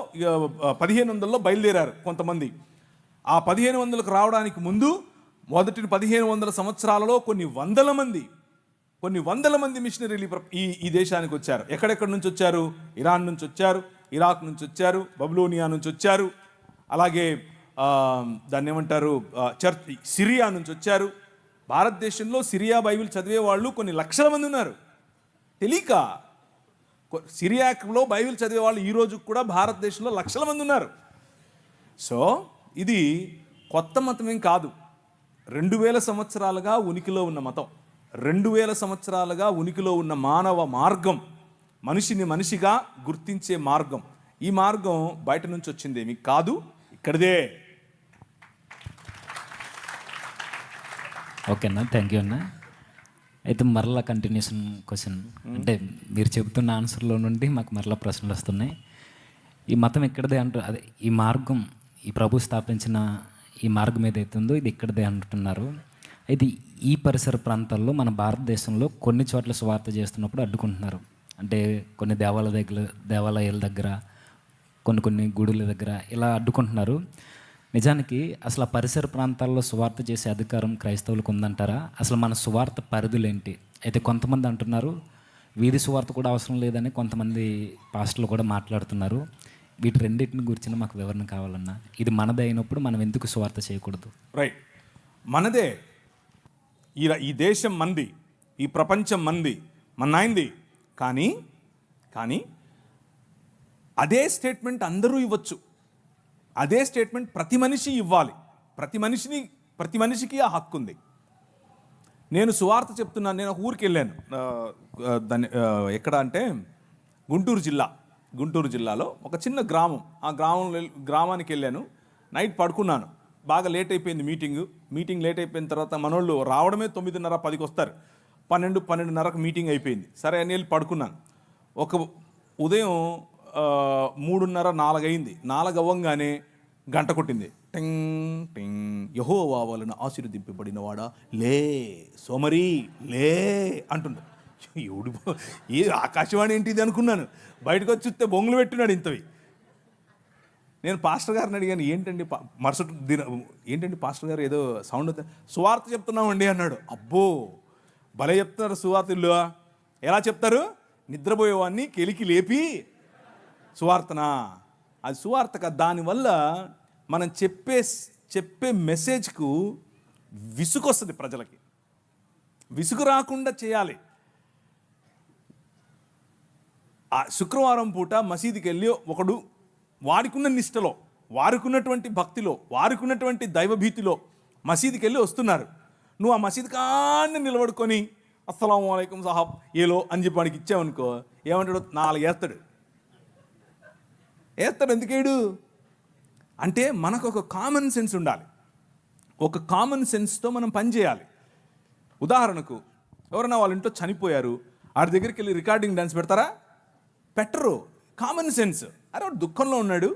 1500లో బయలుదేరారు కొంతమంది. ఆ 1500కు రావడానికి ముందు మొదటి 1500 సంవత్సరాలలో కొన్ని వందల మంది మిషనరీలు ఈ దేశానికి వచ్చారు. ఎక్కడెక్కడి నుంచి వచ్చారు? ఇరాన్ నుంచి వచ్చారు, ఇరాక్ నుంచి వచ్చారు, బబులోనియా నుంచి వచ్చారు, అలాగే దాన్ని ఏమంటారు సిరియా నుంచి వచ్చారు. భారతదేశంలో సిరియా బైబిల్ చదివే వాళ్ళు కొన్ని లక్షల మంది ఉన్నారు. తెలియక సిరియాలో బైబిల్ చదివే వాళ్ళు ఈ రోజు కూడా భారతదేశంలో లక్షల మంది ఉన్నారు. సో ఇది కొత్త మతం ఏం కాదు. 2000 సంవత్సరాలుగా ఉనికిలో ఉన్న మతం, 2000 సంవత్సరాలుగా ఉనికిలో ఉన్న మానవ మార్గం, మనిషిని మనిషిగా గుర్తించే మార్గం. ఈ మార్గం బయట నుంచి వచ్చిందేమి కాదు, ఇక్కడిదే. ఓకేనా, థ్యాంక్ యూ అన్న. అయితే మరలా కంటిన్యూషన్ క్వశ్చన్, అంటే మీరు చెబుతున్న ఆన్సర్లో నుండి మాకు మరలా ప్రశ్నలు వస్తున్నాయి. ఈ మతం ఎక్కడిదే అంటారు, అదే ఈ మార్గం, ఈ ప్రభు స్థాపించిన ఈ మార్గం ఏదైతే ఉందో ఇది ఇక్కడిదే అంటున్నారు. అయితే ఈ పరిసర ప్రాంతాల్లో మన భారతదేశంలో కొన్ని చోట్ల సువార్త చేస్తున్నప్పుడు అడ్డుకుంటున్నారు. అంటే కొన్ని దేవాలయాల దగ్గర, కొన్ని గుడుల దగ్గర ఇలా అడ్డుకుంటున్నారు. నిజానికి అసలు ఆ పరిసర ప్రాంతాల్లో సువార్త చేసే అధికారం క్రైస్తవులకు ఉందంటారా? అసలు మన సువార్త పరిధులేంటి? అయితే కొంతమంది అంటున్నారు వీధి సువార్త కూడా అవసరం లేదని కొంతమంది పాస్టర్లు కూడా మాట్లాడుతున్నారు. వీటి రెండింటిని గురించి మాకు వివరణ కావాలన్నా. ఇది మనదే అయినప్పుడు మనం ఎందుకు సువార్త చేయకూడదు? రైట్, మనదే. ఈ దేశం మంది, ఈ ప్రపంచం మంది, మన్నాయింది. కానీ అదే స్టేట్మెంట్ అందరూ ఇవ్వచ్చు, అదే స్టేట్మెంట్ ప్రతి మనిషి ఇవ్వాలి. ప్రతి మనిషికి ఆ హక్కు ఉంది. నేను సువార్త చెప్తున్నాను. నేను ఒక ఊరికి వెళ్ళాను, ఎక్కడ అంటే గుంటూరు జిల్లాలో ఒక చిన్న గ్రామం. ఆ గ్రామానికి వెళ్ళాను. నైట్ పడుకున్నాను, బాగా లేట్ అయిపోయింది. మీటింగ్ లేట్ అయిపోయిన తర్వాత మనోళ్ళు రావడమే 9:30 10కి వస్తారు. 12:30కు మీటింగ్ అయిపోయింది. సరే అని వెళ్ళి పడుకున్నాను. ఉదయం 3:30 4 అయింది. 4 అవ్వంగానే గంట కొట్టింది. టింగ్ టింగ్. యెహోవా వలన ఆశీర్వదింపబడిన వాడా లే సోమరి లే అంటుండు. ఎవడు ఏ ఆకాశవాణి ఏంటిది అనుకున్నాను. బయటకు వచ్చి చూస్తే బొంగులు పెట్టినాడు ఇంతవి. నేను పాస్టర్ గారిని అడిగాను, ఏంటండి ఏంటండి పాస్టర్ గారు ఏదో సౌండ్ సువార్త చెప్తున్నామండి అన్నాడు. అబ్బో భలే చెప్తున్నారు సువార్త. ఇల్లు ఎలా చెప్తారు? నిద్రపోయేవాడిని కెలికి లేపి సువార్తనా? అది సువార్త కాదు. దానివల్ల మనం చెప్పే మెసేజ్కు విసుగు వస్తుంది. ప్రజలకి విసుగు రాకుండా చేయాలి. ఆ శుక్రవారం పూట మసీదుకి వెళ్ళి ఒకడు వాడికున్న నిష్టలో, వారికున్నటువంటి భక్తిలో, వారికున్నటువంటి దైవభీతిలో మసీదుకి వెళ్ళి వస్తున్నారు. నువ్వు ఆ మసీదు కాన్ని నిలబడుకొని అస్సలాము అలైకుం సాహబ్ ఏలో అని చెప్పి వాడికి ఇచ్చావనుకో, ఏమంటాడు? 4 వేస్తాడు. ఎందుకేడు అంటే మనకు ఒక కామన్ సెన్స్ ఉండాలి. ఒక కామన్ సెన్స్తో మనం పనిచేయాలి. ఉదాహరణకు ఎవరైనా వాళ్ళ ఇంట్లో చనిపోయారు, ఆడి దగ్గరికి వెళ్ళి రికార్డింగ్ డాన్స్ పెడతారా? పెట్టరు. Common sense. అరే వాడు దుఃఖంలో ఉన్నాడు,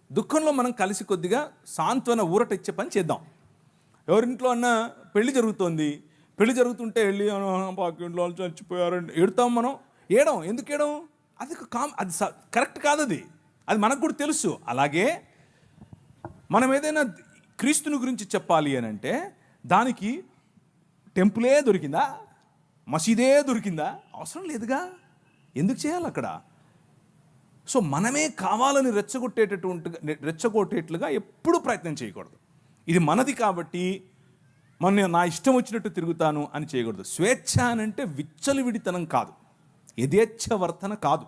దుఃఖంలో మనం కలిసి కొద్దిగా సాంత్వన ఊరట ఇచ్చే పని చేద్దాం. ఎవరింట్లో అన్నా పెళ్లి జరుగుతుంటే వెళ్ళి ఇంట్లో వాళ్ళు చచ్చిపోయారండి ఏడుతాం మనం. ఎందుకు ఏడం? అది కరెక్ట్ కాదు. అది మనకు కూడా తెలుసు. అలాగే మనం ఏదైనా క్రీస్తుని గురించి చెప్పాలి అని అంటే దానికి టెంపులే దొరికిందా, మసీదే దొరికిందా? అవసరం లేదుగా. ఎందుకు చేయాలి అక్కడ? సో మనమే కావాలని రెచ్చగొట్టేట్లుగా ఎప్పుడూ ప్రయత్నం చేయకూడదు. ఇది మనది కాబట్టి నా ఇష్టం వచ్చినట్టు తిరుగుతాను అని చేయకూడదు. స్వేచ్ఛ అని అంటే విచ్చలవిడితనం కాదు, యథేచ్ఛవర్తన కాదు.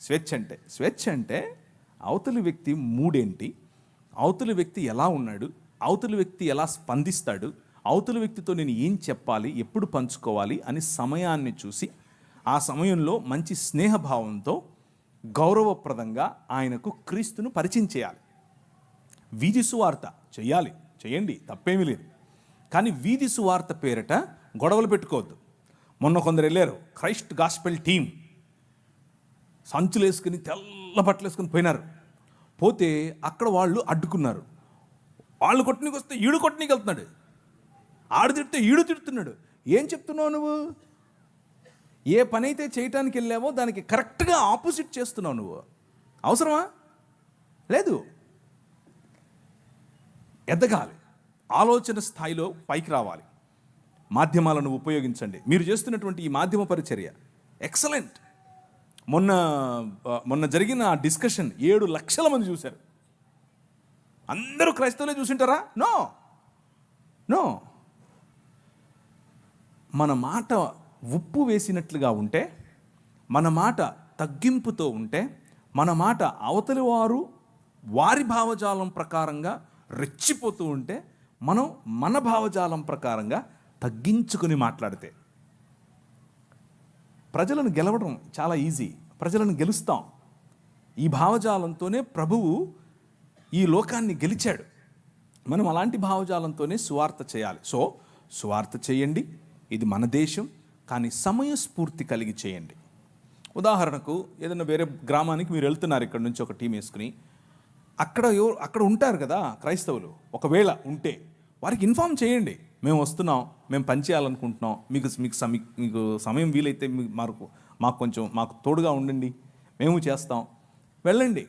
స్వేచ్ఛ అంటే అవతలి వ్యక్తి మూడేంటి, అవతలి వ్యక్తి ఎలా ఉన్నాడు, అవతలి వ్యక్తి ఎలా స్పందిస్తాడు, అవతలి వ్యక్తితో నేను ఏం చెప్పాలి, ఎప్పుడు పంచుకోవాలి అని సమయాన్ని చూసి ఆ సమయంలో మంచి స్నేహభావంతో గౌరవప్రదంగా ఆయనకు క్రీస్తును పరిచయం చేయాలి. వీధి సువార్త చేయండి, తప్పేమీ లేదు. కానీ వీధి సువార్త పేరిట గొడవలు పెట్టుకోవద్దు. మొన్న కొందరు వెళ్ళారు, క్రైస్ట్ గాస్పెల్ టీం, సంచులు వేసుకుని తెల్ల బట్టలు వేసుకుని పోయినారు. పోతే అక్కడ వాళ్ళు అడ్డుకున్నారు. వాళ్ళు కొట్టనీకి వస్తే ఈడు కొట్టనీకి వెళ్తున్నాడు, ఆడు తిడితే ఈడు తిడుతున్నాడు. ఏం చెప్తున్నావు నువ్వు? ఏ పని అయితే చేయటానికి వెళ్ళావో దానికి కరెక్ట్గా ఆపోజిట్ చేస్తున్నావు నువ్వు. అవసరమా? లేదు. ఎదగాలి, ఆలోచన స్థాయిలో పైకి రావాలి. మాధ్యమాలను ఉపయోగించండి. మీరు చేస్తున్నటువంటి ఈ మాధ్యమ పరిచర్య ఎక్సలెంట్. మొన్న జరిగిన డిస్కషన్ 7 లక్షల మంది చూశారు. అందరూ క్రైస్తవులే చూసింటారా? No no. మన మాట ఉప్పు వేసినట్లుగా ఉంటే, మన మాట తగ్గింపుతో ఉంటే, మన మాట అవతలి వారు వారి భావజాలం ప్రకారంగా రెచ్చిపోతూ ఉంటే, మనం మన భావజాలం ప్రకారంగా తగ్గించుకుని మాట్లాడితే ప్రజలను గెలవడం చాలా ఈజీ. ప్రజలను గెలుస్తాం. ఈ భావజాలంతోనే ప్రభువు ఈ లోకాన్ని గెలిచాడు. మనం అలాంటి భావజాలంతోనే సువార్త చేయాలి. సో సువార్త చేయండి, ఇది మన దేశం, కానీ సమయస్ఫూర్తి కలిగి చేయండి. ఉదాహరణకు ఏదైనా వేరే గ్రామానికి మీరు వెళ్తున్నారు, ఇక్కడ నుంచి ఒక టీం వేసుకుని, అక్కడ ఉంటారు కదా క్రైస్తవులు. ఒకవేళ ఉంటే వారికి ఇన్ఫామ్ చేయండి, మేము వస్తున్నాం, మేము పనిచేయాలనుకుంటున్నాం, మీకు సమయం వీలైతే మాకు తోడుగా ఉండండి, మేము చేస్తాం, వెళ్ళండి.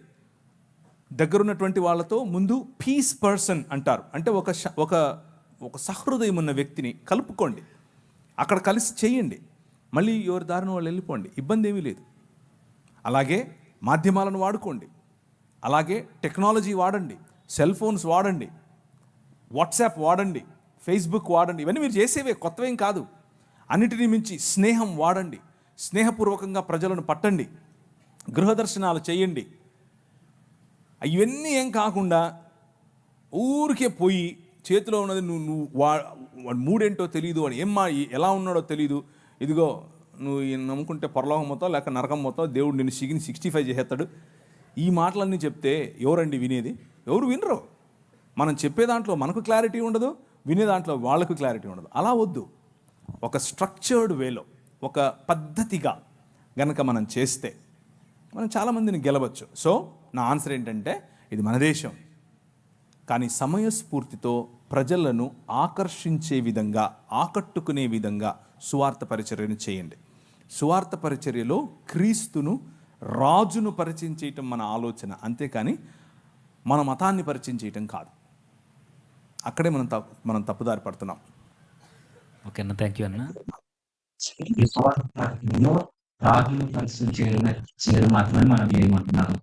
దగ్గరున్నటువంటి వాళ్ళతో ముందు పీస్ పర్సన్ అంటారు, అంటే ఒక సహృదయం ఉన్న వ్యక్తిని కలుపుకోండి, అక్కడ కలిసి చేయండి, మళ్ళీ ఎవరి దారిన వాళ్ళు వెళ్ళిపోండి, ఇబ్బంది ఏమీ లేదు. అలాగే మాధ్యమాలను వాడుకోండి, అలాగే టెక్నాలజీ వాడండి, సెల్ ఫోన్స్ వాడండి, వాట్సాప్ వాడండి, ఫేస్బుక్ వాడండి. ఇవన్నీ మీరు చేసేవే, కొత్తవేం కాదు. అన్నిటినీ మించి స్నేహం వాడండి, స్నేహపూర్వకంగా ప్రజలను పట్టండి, గృహ దర్శనాలు చేయండి. ఇవన్నీ ఏం కాకుండా ఊరికే పోయి చేతిలో ఉన్నది నువ్వు వాడు మూడేంటో తెలియదు, వాడు ఎలా ఉన్నాడో తెలియదు, ఇదిగో నువ్వు నమ్ముకుంటే పరలోకం మొత్తం లేక నరకం మొత్తం, దేవుడు నిన్ను 65 చేసేస్తాడు, ఈ మాటలన్నీ చెప్తే ఎవరండి వినేది? ఎవరు వినరు. మనం చెప్పే దాంట్లో మనకు క్లారిటీ ఉండదు, వినే దాంట్లో వాళ్ళకు క్లారిటీ ఉండదు. అలా వద్దు. ఒక స్ట్రక్చర్డ్ వేలో, ఒక పద్ధతిగా గనక మనం చేస్తే మనం చాలామందిని గెలవచ్చు. సో నా ఆన్సర్ ఏంటంటే, ఇది మన దేశం, కానీ సమయస్ఫూర్తితో ప్రజలను ఆకర్షించే విధంగా, ఆకట్టుకునే విధంగా సువార్త పరిచర్యను చేయండి. సువార్త పరిచర్యలో క్రీస్తును, రాజును పరిచయం చేయటం మన ఆలోచన, అంతేకాని మన మతాన్ని పరిచయం చేయటం కాదు. అక్కడే మనం తప్పుదారి పడుతున్నాం. ఓకే అన్న, థ్యాంక్ యూ అన్న. రాజును పరిచయం చేయడం మాత్రమే మనం చేయమంటున్నారు.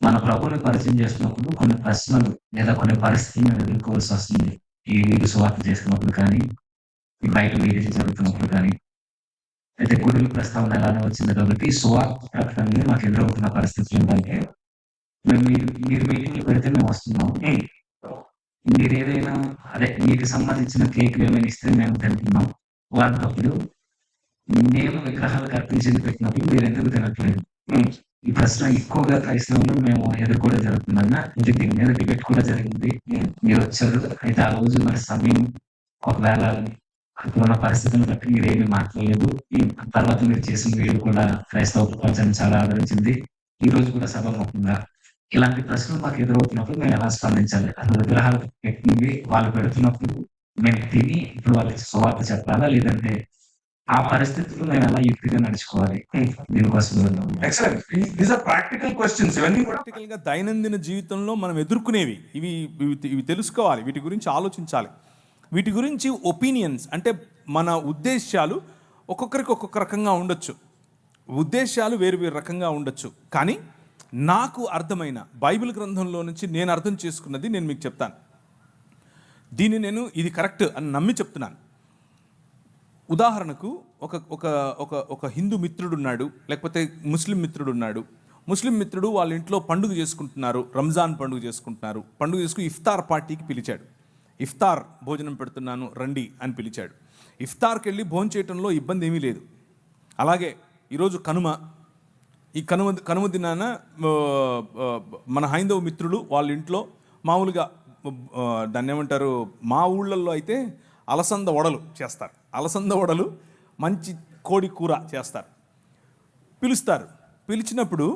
మన ప్రభువుని పరిచయం చేసినప్పుడు కొన్ని ప్రశ్నలు లేదా కొన్ని పరిస్థితులను ఎదుర్కోవాల్సి వస్తుంది. ఈ వీధి సువార్త చేస్తున్నప్పుడు కానీ, బయట వీధి జరుగుతున్నప్పుడు కానీ, అయితే గురువుల ప్రస్తావన ఎలానే వచ్చింది కాబట్టి సువార్త ప్రకటనని మాకు ఎదురవుతున్న పరిస్థితులు ఏంటంటే, మీరు మీటింగ్లు పెడితే మేము వస్తున్నాం, మీరు ఏదైనా మీకు సంబంధించిన కేకులు ఏమైనా ఇస్తే మేము తింటున్నాం, వాళ్ళప్పుడు మేము విగ్రహాలకు అర్పించింది పెట్టినప్పుడు మీరు ఎందుకు తినట్లేదు? ఈ ప్రశ్న ఎక్కువగా క్రైస్తవులు మేము ఎదుర్కోవడం జరుగుతుందన్న. ఇది దీని మీద డిబేట్ కూడా జరిగింది. మీరు వచ్చారు, అయితే ఆ రోజు మరి సమయం ఒకవేళ అక్కడున్న పరిస్థితులను బట్టి మీరు ఏమీ మాట్లాడలేదు. తర్వాత మీరు చేసిన వీడియో కూడా క్రైస్తవ ప్రపంచాన్ని చాలా ఆదరించింది. ఈ రోజు కూడా సభాముఖంగా ఇలాంటి ప్రశ్నలు మాకు ఎదురవుతున్నప్పుడు మేము ఎలా స్పందించాలి? అసలు విగ్రహాలు పెట్టినవి వాళ్ళు పెడుతున్నప్పుడు మేము తిని ఇప్పుడు వాళ్ళకి సువార్త చెప్పాలా, లేదంటే ఆ పరిస్థితుల్లో మేము ఎలా యుక్తిగా నడుచుకోవాలి? దీనికోసం ప్రాక్టికల్ క్వశ్చన్స్. ఇవన్నీ ప్రాక్టికల్గా దైనందిన జీవితంలో మనం ఎదుర్కొనేవి. ఇవి తెలుసుకోవాలి, వీటి గురించి ఆలోచించాలి. వీటి గురించి ఒపీనియన్స్, అంటే మన ఉద్దేశాలు ఒక్కొక్కరికి ఒక్కొక్క రకంగా ఉండొచ్చు, ఉద్దేశాలు వేరు వేరు రకంగా ఉండొచ్చు. కానీ నాకు అర్థమైన బైబిల్ గ్రంథంలో నుంచి నేను అర్థం చేసుకున్నది నేను మీకు చెప్తాను. దీన్ని నేను ఇది కరెక్ట్ అని నమ్మి చెప్తున్నాను. ఉదాహరణకు ఒక హిందూ మిత్రుడు ఉన్నాడు, లేకపోతే ముస్లిం మిత్రుడు ఉన్నాడు. ముస్లిం మిత్రుడు వాళ్ళ ఇంట్లో పండుగ చేసుకుంటున్నారు, రంజాన్ పండుగ చేసుకుంటున్నారు. పండుగ చేసుకుని ఇఫ్తార్ పార్టీకి పిలిచాడు. ఇఫ్తార్ భోజనం పెడుతున్నాను రండి అని పిలిచాడు. ఇఫ్తార్కి వెళ్ళి భోజనం చేయటంలో ఇబ్బంది ఏమీ లేదు. అలాగే ఈరోజు కనుమ. ఈ కనుమ దినాన మన హైందవ మిత్రులు వాళ్ళ ఇంట్లో మామూలుగా దాన్ని ఏమంటారు, మా ఊళ్ళల్లో అయితే అలసంద వడలు చేస్తారు. అలసంద వడలు, మంచి కోడి కూర చేస్తారు. పిలుస్తారు. పిలిచినప్పుడు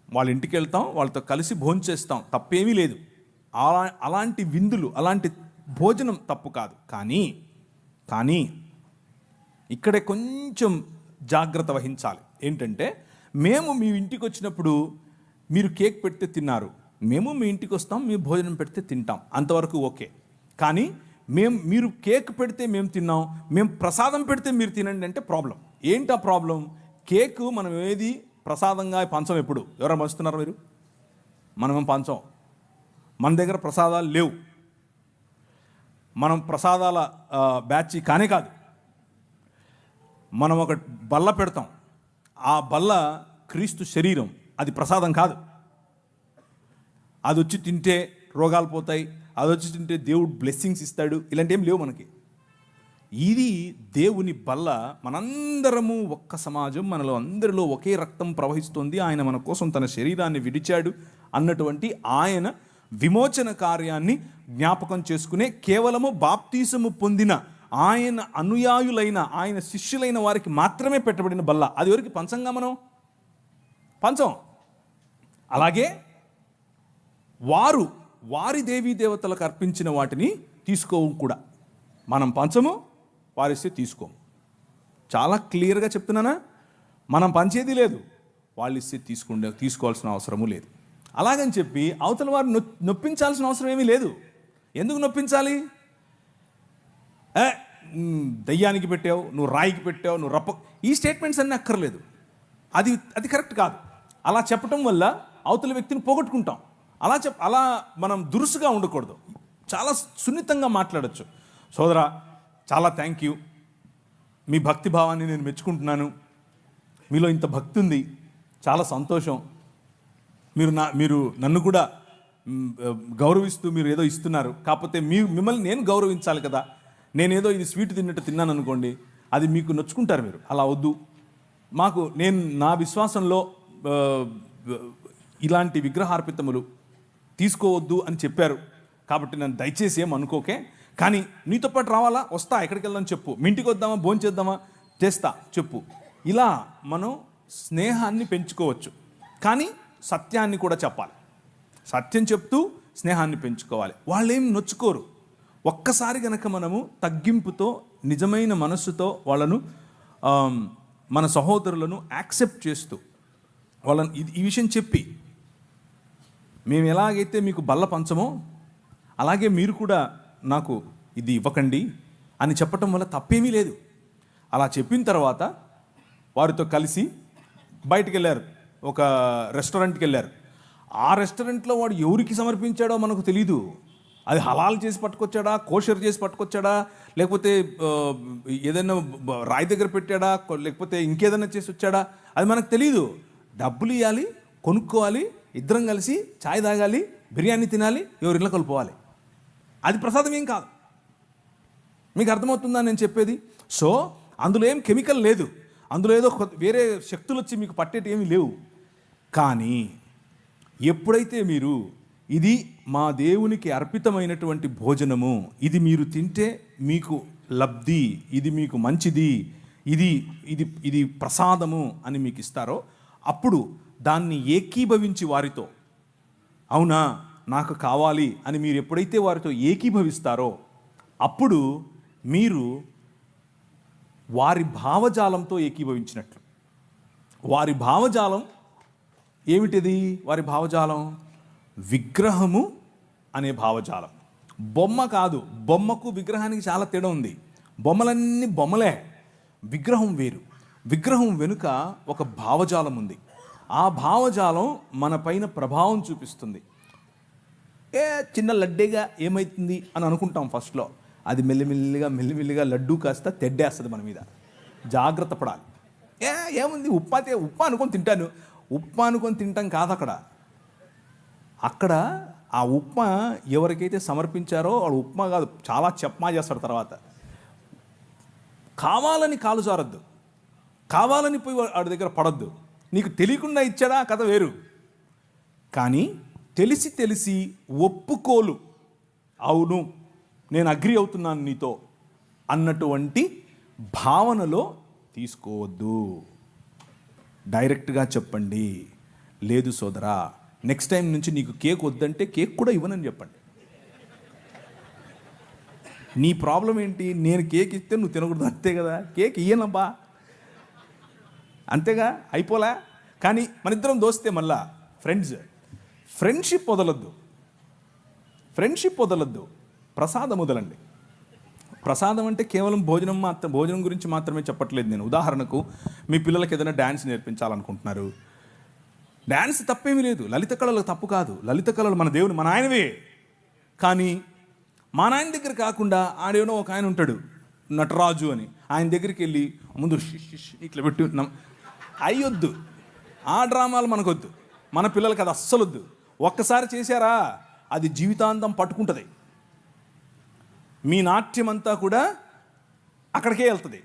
వాళ్ళ ఇంటికి వెళ్తాం, వాళ్ళతో కలిసి భోంచేస్తాం, తప్పేమీ లేదు. అలాంటి విందులు, అలాంటి భోజనం తప్పు కాదు. కానీ ఇక్కడే కొంచెం జాగ్రత్త వహించాలి. ఏంటంటే, మేము మీ ఇంటికి వచ్చినప్పుడు మీరు కేక్ పెడితే తిన్నారు, మేము మీ ఇంటికి వస్తాం, మీరు భోజనం పెడితే తింటాం, అంతవరకు ఓకే. కానీ మీరు కేక్ పెడితే మేము తిన్నాం, మేము ప్రసాదం పెడితే మీరు తినండి అంటే ప్రాబ్లం. ఏంటి ఆ ప్రాబ్లం? కేక్ మనం ఏది ప్రసాదంగా పంచం. ఎప్పుడు ఎవరైనా పంచుతున్నారు మీరు? మనమేం పంచం. మన దగ్గర ప్రసాదాలు లేవు. మనం ప్రసాదాల బ్యాచ్ కానే కాదు. మనం ఒక బల్ల పెడతాం, ఆ బల్ల క్రీస్తు శరీరం, అది ప్రసాదం కాదు. అది వచ్చి తింటే రోగాలు పోతాయి, అది వచ్చి తింటే దేవుడు బ్లెస్సింగ్స్ ఇస్తాడు, ఇలాంటివి లేవు మనకి. ఇది దేవుని బల్ల. మనందరము ఒక్క సమాజం, మనలో అందరిలో ఒకే రక్తం ప్రవహిస్తుంది. ఆయన మన కోసం తన శరీరాన్ని విడిచాడు అన్నటువంటి ఆయన విమోచన కార్యాన్ని జ్ఞాపకం చేసుకునే, కేవలము బాప్తీసము పొందిన ఆయన అనుయాయులైన, ఆయన శిష్యులైన వారికి మాత్రమే పెట్టబడిన బల్ల. అది ఎవరికి పంచంగా మనం పంచం. అలాగే వారి దేవీ దేవతలకు అర్పించిన వాటిని తీసుకోము కూడా. మనం పంచము, వారిస్తే తీసుకోము. చాలా క్లియర్గా చెప్తున్నానా? మనం పంచేది లేదు, వాళ్ళు ఇస్తే తీసుకోవాల్సిన అవసరము లేదు. అలాగని చెప్పి అవతల వారు నొప్పించాల్సిన అవసరం ఏమీ లేదు. ఎందుకు నొప్పించాలి? దయ్యానికి పెట్టావు, నువ్వు రాయికి పెట్టావు, నువ్వు రప్ప, ఈ స్టేట్మెంట్స్ అన్నీ అక్కర్లేదు. అది కరెక్ట్ కాదు. అలా చెప్పటం వల్ల అవతల వ్యక్తిని పోగొట్టుకుంటాం. అలా మనం దురుసుగా ఉండకూడదు. చాలా సున్నితంగా మాట్లాడచ్చు. సోదరా, చాలా థ్యాంక్ యూ, మీ భక్తి భావాన్ని నేను మెచ్చుకుంటున్నాను, మీలో ఇంత భక్తి ఉంది, చాలా సంతోషం, మీరు నన్ను కూడా గౌరవిస్తూ మీరు ఏదో ఇస్తున్నారు, కాకపోతే మిమ్మల్ని నేను గౌరవించాలి కదా. నేనేదో ఇది స్వీట్ తిన్నట్టు తిన్నాను అనుకోండి, అది మీకు నొచ్చుకుంటారు మీరు. అలా వద్దు. నేను నా విశ్వాసంలో ఇలాంటి విగ్రహార్పితములు తీసుకోవద్దు అని చెప్పారు కాబట్టి నన్ను దయచేసి ఏం అనుకోకే. కానీ నీతో పాటు రావాలా? వస్తా. ఎక్కడికి వెళ్దాం చెప్పు. మీ ఇంటికి వద్దామా? భోంచేద్దామా? చేస్తా చెప్పు. ఇలా మనం స్నేహాన్ని పెంచుకోవచ్చు. కానీ సత్యాన్ని కూడా చెప్పాలి. సత్యం చెప్తూ స్నేహాన్ని పెంచుకోవాలి. వాళ్ళేం నొచ్చుకోరు. ఒక్కసారి గనక మనము తగ్గింపుతో, నిజమైన మనస్సుతో వాళ్ళను, మన సహోదరులను యాక్సెప్ట్ చేస్తూ వాళ్ళని ఈ విషయం చెప్పి, మేము ఎలాగైతే మీకు బల్ల పంచమో అలాగే మీరు కూడా నాకు ఇది ఇవ్వకండి అని చెప్పటం వల్ల తప్పేమీ లేదు. అలా చెప్పిన తర్వాత వారితో కలిసి బయటికి వెళ్ళారు, ఒక రెస్టారెంట్కి వెళ్ళారు. ఆ రెస్టారెంట్లో వాడు ఎవరికి సమర్పించాడో మనకు తెలీదు. అది హలాల్ చేసి పట్టుకొచ్చాడా, కోషర్ చేసి పట్టుకొచ్చాడా, లేకపోతే ఏదైనా రాయి దగ్గర పెట్టాడా, లేకపోతే ఇంకేదైనా చేసి వచ్చాడా, అది మనకు తెలీదు. డబ్బులు ఇవ్వాలి, కొనుక్కోవాలి, ఇద్దరం కలిసి ఛాయ్ తాగాలి, బిర్యానీ తినాలి, ఎవరి ఇళ్ళకి వెళ్ళిపోవాలి. అది ప్రసాదం ఏం కాదు. మీకు అర్థమవుతుందా నేను చెప్పేది? సో అందులో ఏం కెమికల్ లేదు, అందులో ఏదో వేరే శక్తులు వచ్చి మీకు పట్టేటి ఏమీ లేవు. కానీ ఎప్పుడైతే మీరు ఇది మా దేవునికి అర్పితమైనటువంటి భోజనము, ఇది మీరు తింటే మీకు లబ్ధి, ఇది మీకు మంచిది, ఇది ప్రసాదము అని మీకు ఇస్తారో, అప్పుడు దాన్ని ఏకీభవించి వారితో, అవునా నాకు కావాలి అని మీరు ఎప్పుడైతే వారితో ఏకీభవిస్తారో, అప్పుడు మీరు వారి భావజాలంతో ఏకీభవించినట్లు. వారి భావజాలం ఏమిటిది? వారి భావజాలం విగ్రహము అనే భావజాలం. బొమ్మ కాదు. బొమ్మకు విగ్రహానికి చాలా తేడా ఉంది. బొమ్మలన్నీ బొమ్మలే, విగ్రహం వేరు. విగ్రహం వెనుక ఒక భావజాలం ఉంది. ఆ భావజాలం మన పైన ప్రభావం చూపిస్తుంది. చిన్న లడ్డేగా ఏమవుతుంది అని అనుకుంటాం ఫస్ట్లో. అది మెల్లిమెల్లిగా లడ్డూ కాస్త తెడ్డేస్తుంది మన మీద. జాగ్రత్త పడాలి. ఏముంది, ఉప్మా అనుకొని తింటాను. ఉప్మా అనుకొని తింటాం కాదు. అక్కడ ఆ ఉప్మా ఎవరికైతే సమర్పించారో వాడు ఉప్మా కాదు, చాలా చెప్మా చేస్తాడు. తర్వాత కావాలని కాలు జారద్దు, కావాలని పోయి వాడి దగ్గర పడద్దు. నీకు తెలియకుండా ఇచ్చాడా కథ వేరు. కానీ తెలిసి ఒప్పుకోలు, అవును నేను అగ్రి అవుతున్నాను నీతో, అన్నటువంటి భావనలో తీసుకోవద్దు. డైరెక్ట్గా చెప్పండి, లేదు సోదరా, నెక్స్ట్ టైం నుంచి నీకు కేక్ వద్దంటే కేక్ కూడా ఇవ్వనని చెప్పండి. నీ ప్రాబ్లం ఏంటి? నేను కేక్ ఇస్తే నువ్వు తినకూడదు, అంతే కదా. కేక్ ఇయ్యనబ్బా, అంతేగా, అయిపోలే. కానీ మన ఇద్దరం దోస్తే మళ్ళా ఫ్రెండ్షిప్ వదలొద్దు, ప్రసాదం వదలండి. ప్రసాదం అంటే కేవలం భోజనం గురించి మాత్రమే చెప్పట్లేదు నేను. ఉదాహరణకు మీ పిల్లలకి ఏదైనా డ్యాన్స్ నేర్పించాలనుకుంటున్నారు. డ్యాన్స్ తప్పేమీ లేదు, లలిత కళలు తప్పు కాదు. లలిత కళలు మన దేవుని, మన ఆయనవే. కానీ మా నాయన దగ్గర కాకుండా ఆడేనో ఒక ఆయన ఉంటాడు నటరాజు అని, ఆయన దగ్గరికి వెళ్ళి ముందు ఇట్లా పెట్టి అయ్యొద్దు. ఆ డ్రామాలు మనకొద్దు, మన పిల్లలకి అది అస్సలు వద్దు. ఒక్కసారి చేశారా అది జీవితాంతం పట్టుకుంటుంది. మీ నాట్యం అంతా కూడా అక్కడికే వెళ్తుంది.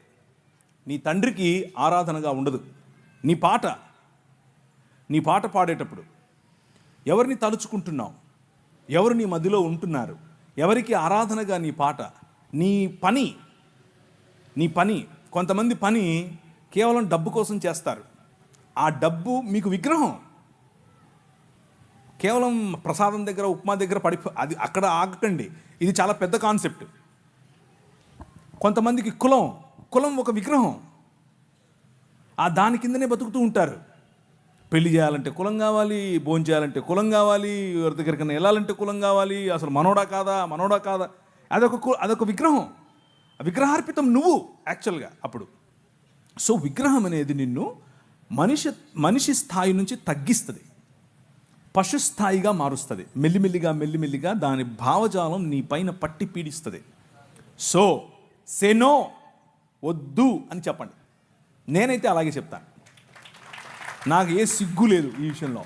నీ తండ్రికి ఆరాధనగా ఉండదు. నీ పాట పాడేటప్పుడు ఎవరిని తలుచుకుంటున్నావు, ఎవరు నీ మధ్యలో ఉంటున్నారు, ఎవరికి ఆరాధనగా నీ పాట, నీ పని. కొంతమంది పని కేవలం డబ్బు కోసం చేస్తారు. ఆ డబ్బు మీకు విగ్రహం. కేవలం ప్రసాదం దగ్గర, ఉప్మా దగ్గర అది అక్కడ ఆగకండి. ఇది చాలా పెద్ద కాన్సెప్ట్. కొంతమందికి కులం ఒక విగ్రహం. దాని కిందనే బతుకుతూ ఉంటారు. పెళ్లి చేయాలంటే కులం కావాలి, భోజనం చేయాలంటే కులం కావాలి, ఎవరి దగ్గరికైనా వెళ్ళాలంటే కులం కావాలి. అసలు మనోడా కాదా అదొక విగ్రహం. విగ్రహార్పితం నువ్వు యాక్చువల్గా అప్పుడు. సో విగ్రహం అనేది నిన్ను మనిషి స్థాయి నుంచి తగ్గిస్తుంది, పశు స్థాయిగా మారుస్తుంది. మెల్లిమెల్లిగా దాని భావజాలం నీ పైన పట్టి పీడిస్తుంది. సో సెనో, వద్దు అని చెప్పండి. నేనైతే అలాగే చెప్తాను, నాకు ఏ సిగ్గు లేదు ఈ విషయంలో.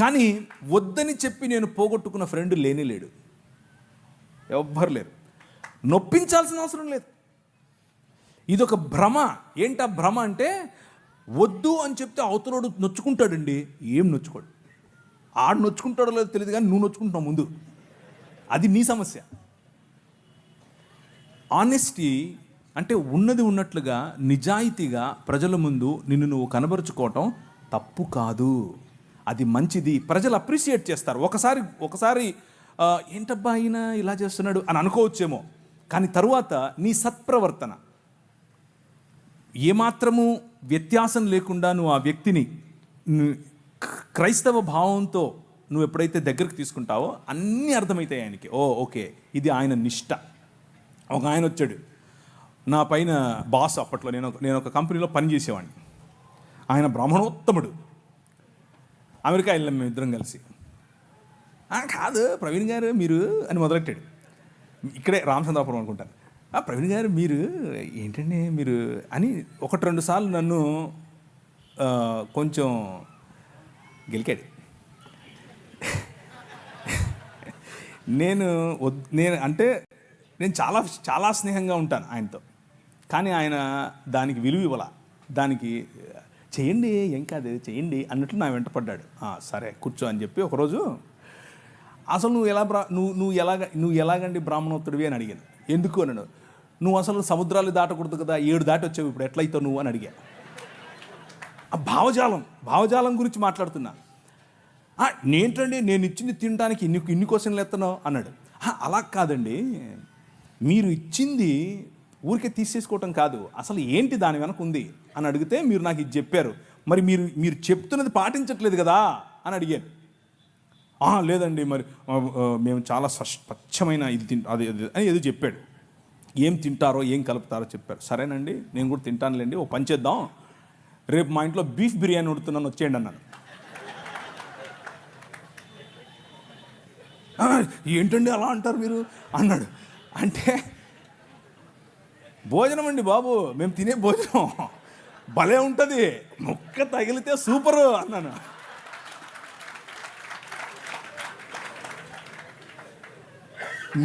కానీ వద్దని చెప్పి నేను పోగొట్టుకున్న ఫ్రెండ్ లేడు, ఎవ్వరు లేరు. నొప్పించాల్సిన అవసరం లేదు. ఇదొక భ్రమ. ఏంటా భ్రమ అంటే, వద్దు అని చెప్తే అవతలోడు నొచ్చుకుంటాడండి. ఏం నొచ్చుకోడు, ఆడు నొచ్చుకుంటాడో లేదో తెలియదు, కానీ నువ్వు నొచ్చుకుంటున్నావు ముందు. అది నీ సమస్య. ఆనెస్టీ అంటే ఉన్నది ఉన్నట్లుగా నిజాయితీగా ప్రజల ముందు నిన్ను నువ్వు కనబరుచుకోవటం తప్పు కాదు, అది మంచిది. ప్రజలు అప్రిషియేట్ చేస్తారు. ఒకసారి ఏంటబ్బా ఆయన ఇలా చేస్తున్నాడు అని అనుకోవచ్చేమో, కానీ తరువాత నీ సత్ప్రవర్తన ఏమాత్రము వ్యత్యాసం లేకుండా నువ్వు ఆ వ్యక్తిని క్రైస్తవ భావంతో నువ్వు ఎప్పుడైతే దగ్గరికి తీసుకుంటావో అన్నీ అర్థమవుతాయి ఆయనకి. ఓకే, ఇది ఆయన నిష్ట. ఒక ఆయన వచ్చాడు నా పైన, బాస్. అప్పట్లో నేను ఒక కంపెనీలో పనిచేసేవాడిని. ఆయన బ్రాహ్మణోత్తముడు. అమెరికా వెళ్ళాం మేము ఇద్దరం కలిసి. కాదు ప్రవీణ్ గారు మీరు అని మొదలెట్టాడు. ఇక్కడే రామచంద్రాపురం అనుకుంటాను. ప్రవీణ్ గారు మీరు ఏంటండి మీరు అని 1-2 సార్లు నన్ను కొంచెం గెలికాడు. నేను చాలా చాలా స్నేహంగా ఉంటాను ఆయనతో, కానీ ఆయన దానికి విలువ ఇవ్వాల. దానికి చేయండి, ఏం కాదు చేయండి అన్నట్లు నా వెంట పడ్డాడు. సరే కూర్చో అని చెప్పి ఒకరోజు, అసలు నువ్వు ఎలాగండి బ్రాహ్మణోత్తడివి అని అడిగాను. ఎందుకు అన్నాడు. నువ్వు అసలు సముద్రాలు దాటకూడదు కదా, 7 దాటి వచ్చావు, ఇప్పుడు ఎట్లయితావు నువ్వు అని అడిగా. ఆ భావజాలం గురించి మాట్లాడుతున్నా. నేంటండి నేను ఇచ్చింది తినడానికి ఇన్ని క్వశ్చన్లు ఎత్తనావు అన్నాడు. అలా కాదండి, మీరు ఇచ్చింది ఊరికే తీసేసుకోవటం కాదు, అసలు ఏంటి దాని వెనక ఉంది అని అడిగితే మీరు నాకు ఇది చెప్పారు, మరి మీరు చెప్తున్నది పాటించట్లేదు కదా అని అడిగాను. లేదండి మరి మేము చాలా స్వచ్ఛమైన ఇది అది అని ఏదో చెప్పాడు. ఏం తింటారో ఏం కలుపుతారో చెప్పారు. సరేనండి నేను కూడా తింటానులేండి, ఓ పని చేద్దాం, రేపు మా ఇంట్లో బీఫ్ బిర్యానీ ఉడుతున్నాను వచ్చేయండి అన్నాను. ఏంటండి అలా అంటారు మీరు అన్నాడు. అంటే భోజనం అండి బాబు, మేము తినే భోజనం భలే ఉంటుంది, ముక్క తగిలితే సూపరు అన్నాను.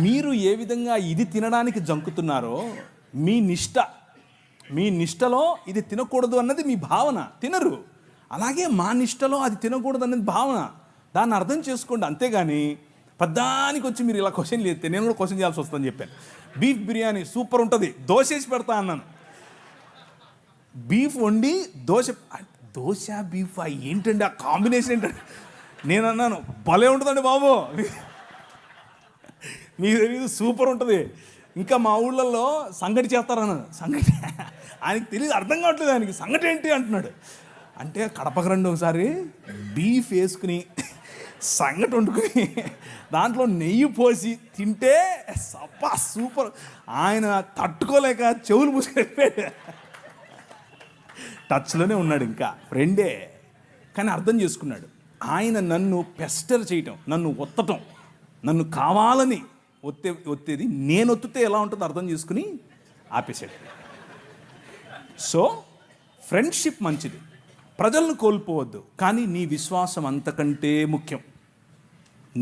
మీరు ఏ విధంగా ఇది తినడానికి జంకుతున్నారో మీ నిష్టలో ఇది తినకూడదు అన్నది మీ భావన, తినరు. అలాగే మా నిష్టలో అది తినకూడదు అన్నది భావన, దాన్ని అర్థం చేసుకోండి. అంతేగాని పద్దానికి వచ్చి మీరు ఇలా క్వశ్చన్లు చేస్తే నేను కూడా క్వశ్చన్ చేయాల్సి వస్తుందని చెప్పాను. బీఫ్ బిర్యానీ సూపర్ ఉంటుంది, దోశ వేసి పెడతా అన్నాను. బీఫ్ వండి దోశ బీఫ్ ఏంటండి ఆ కాంబినేషన్ ఏంటంటే, నేను అన్నాను భలే ఉంటుందండి బాబు, మీకు తెలియదు సూపర్ ఉంటుంది. ఇంకా మా ఊళ్ళల్లో సంగటి చేస్తారన్నాను. సంగటి ఆయనకి తెలియదు, అర్థం కావట్లేదు ఆయనకి, సంగటి ఏంటి అంటున్నాడు. అంటే కడపకు రండి ఒకసారి, బీఫ్ వేసుకుని సంగటి వండుకుని దాంట్లో నెయ్యి పోసి తింటే సప్పా సూపర్. ఆయన తట్టుకోలేక చెవులు మూసుకెళ్ళిపోయాడు. టచ్లోనే ఉన్నాడు, ఇంకా ఫ్రెండే, కానీ అర్థం చేసుకున్నాడు. ఆయన నన్ను పెస్టర్ చేయటం, నన్ను ఒత్తటం, నన్ను కావాలని ఒత్తేది నేను ఒత్తితే ఎలా ఉంటుందో అర్థం చేసుకుని ఆపేశాడు. సో ఫ్రెండ్షిప్ మంచిది, ప్రజలను కోల్పోవద్దు, కానీ నీ విశ్వాసం అంతకంటే ముఖ్యం.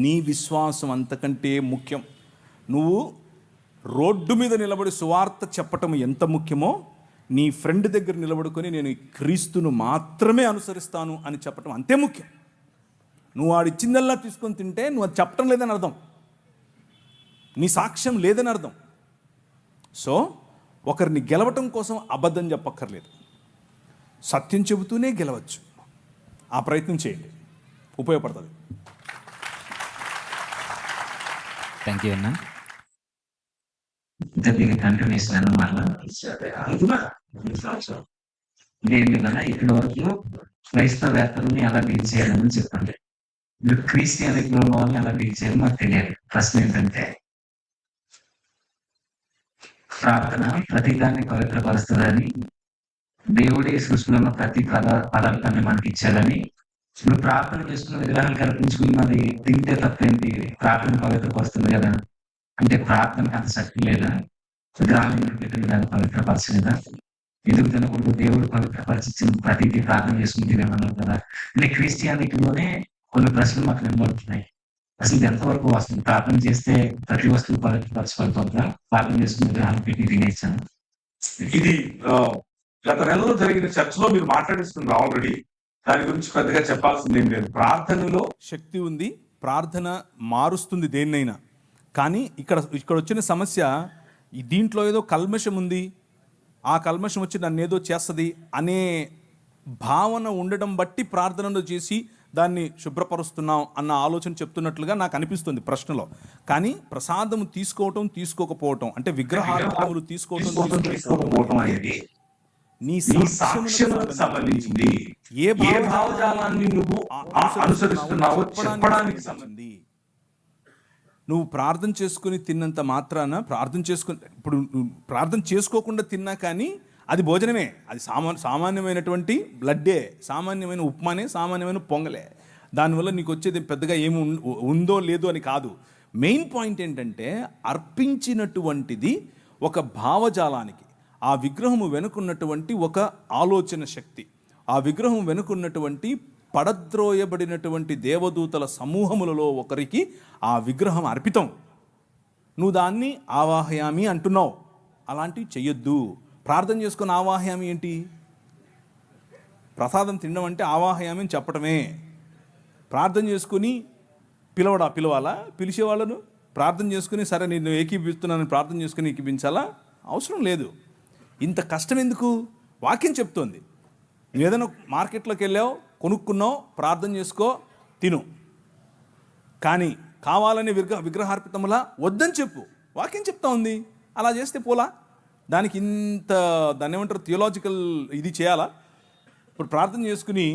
నీ విశ్వాసం అంతకంటే ముఖ్యం. నువ్వు రోడ్డు మీద నిలబడి సువార్త చెప్పటం ఎంత ముఖ్యమో, నీ ఫ్రెండ్ దగ్గర నిలబడుకొని నేను క్రీస్తును మాత్రమే అనుసరిస్తాను అని చెప్పటం అంతే ముఖ్యం. నువ్వు వాడిచ్చిందల్లా తీసుకొని తింటే నువ్వు అది చెప్పటం లేదని అర్థం, నీ సాక్ష్యం లేదని అర్థం. సో ఒకరిని గెలవటం కోసం అబద్ధం చెప్పక్కర్లేదు, సత్యం చెబుతూనే గెలవచ్చు. ఆ ప్రయత్నం చేయండి, ఉపయోగపడుతుంది. థ్యాంక్ యూ అన్న. దీనికి కంటిన్యూషన్ అన్నమాట. నేను కదా ఇప్పటి వరకు క్రైస్తవేత్తలని ఎలా డీల్ చేయాలని చెప్పండి, మీరు క్రిస్టియానిటీలో వాళ్ళని ఎలా డీల్ చేయాలో మాకు తెలియాలి. ప్రశ్న ఏంటంటే, ప్రార్థన ప్రతిదాన్ని పవిత్రపరుస్తుందని, దేవుడే సృష్టిలో ఉన్న ప్రతి పదార్థాన్ని మనకి ఇచ్చాడని, ఇప్పుడు ప్రార్థన చేసుకున్న విగ్రహాలు కల్పించుకున్నది తింటే తప్పేంటి, ప్రార్థన పవిత్రపరుస్తుంది కదా అంటే ప్రార్థనకు అంత శక్తి లేదా, విగ్రహాలను పెట్టి విధాలు పవిత్రపరచలేదా, ఎందుకు తినకూడదు, దేవుడు పవిత్రపరిచిన ప్రతిదీ ప్రార్థన చేసుకుని తినేమన్నారు కదా. అంటే క్రిస్టియానిటీలోనే కొన్ని ప్రశ్నలు మాకు నిలబడుతున్నాయి. అసలు ఇది ఎంతవరకు వస్తుంది, ప్రార్థన చేస్తే ప్రతి వస్తువు పవిత్రపరచబడుతుందా, ప్రార్థన చేసుకుని విగ్రహాలు పెట్టి తినేసాను. ఇది గత నెలలో జరిగిన చర్చలో మీరు మాట్లాడిస్తున్నారు ఆల్రెడీ, దాని గురించి పెద్దగా చెప్పాల్సింది ఏం లేదు. ప్రార్థనలో శక్తి ఉంది, ప్రార్థన మారుస్తుంది దేన్నైనా. కానీ ఇక్కడ వచ్చిన సమస్య, దీంట్లో ఏదో కల్మషం ఉంది, ఆ కల్మషం వచ్చి నన్ను ఏదో చేస్తుంది అనే భావన ఉండడం బట్టి ప్రార్థనలో చేసి దాన్ని శుభ్రపరుస్తున్నాం అన్న ఆలోచన చెప్తున్నట్లుగా నాకు అనిపిస్తుంది ప్రశ్నలో. కానీ ప్రసాదం తీసుకోకపోవటం అంటే విగ్రహాలు తీసుకోవటం అనేది నీ సాక్ష్యములకు సంబంధించింది. ఏ భావజాలాన్ని నువ్వు అనుసరిస్తున్నావో చెప్పడానికి సంబంధించి. నువ్వు ప్రార్థన చేసుకుని తిన్నంత మాత్రాన ఇప్పుడు ప్రార్థన చేసుకోకుండా తిన్నా కానీ అది భోజనమే, అది సామాన్యమైనటువంటి బ్లడ్డే, సామాన్యమైన ఉప్మానే, సామాన్యమైన పొంగలే. దానివల్ల నీకు వచ్చేది పెద్దగా ఏమి ఉందో లేదో అని కాదు. మెయిన్ పాయింట్ ఏంటంటే, అర్పించినటువంటిది ఒక భావజాలానికి, ఆ విగ్రహము వెనుకున్నటువంటి ఒక ఆలోచన శక్తి, ఆ విగ్రహం వెనుకున్నటువంటి పడద్రోయబడినటువంటి దేవదూతల సమూహములలో ఒకరికి ఆ విగ్రహం అర్పితం. నువ్వు దాన్ని ఆవాహయామి అంటున్నావు, అలాంటివి చెయ్యొద్దు. ప్రార్థన చేసుకుని ఆవాహయామి ఏంటి? ప్రసాదం తినడం అంటే ఆవాహయామి అని చెప్పటమే. ప్రార్థన చేసుకుని పిలవాలా? పిలిచేవాళ్ళను ప్రార్థన చేసుకుని సరే నేను ఏకీపిస్తున్నాను ప్రార్థన చేసుకుని ఏకీపించాలా? అవసరం లేదు. ఇంత కష్టం ఎందుకు? వాక్యం చెప్తోంది. నువ్వు ఏదైనా మార్కెట్లోకి వెళ్ళావు, కొనుక్కున్నావు, ప్రార్థన చేసుకో, తిను. కానీ కావాలని విగ్రహార్పితములా వద్దని చెప్పు, వాక్యం చెప్తా ఉంది. అలా చేస్తే పోలా? దానికి దాన్ని ఏమంటారు, థియోలాజికల్ ఇది చేయాలా? ఇప్పుడు ప్రార్థన చేసుకుని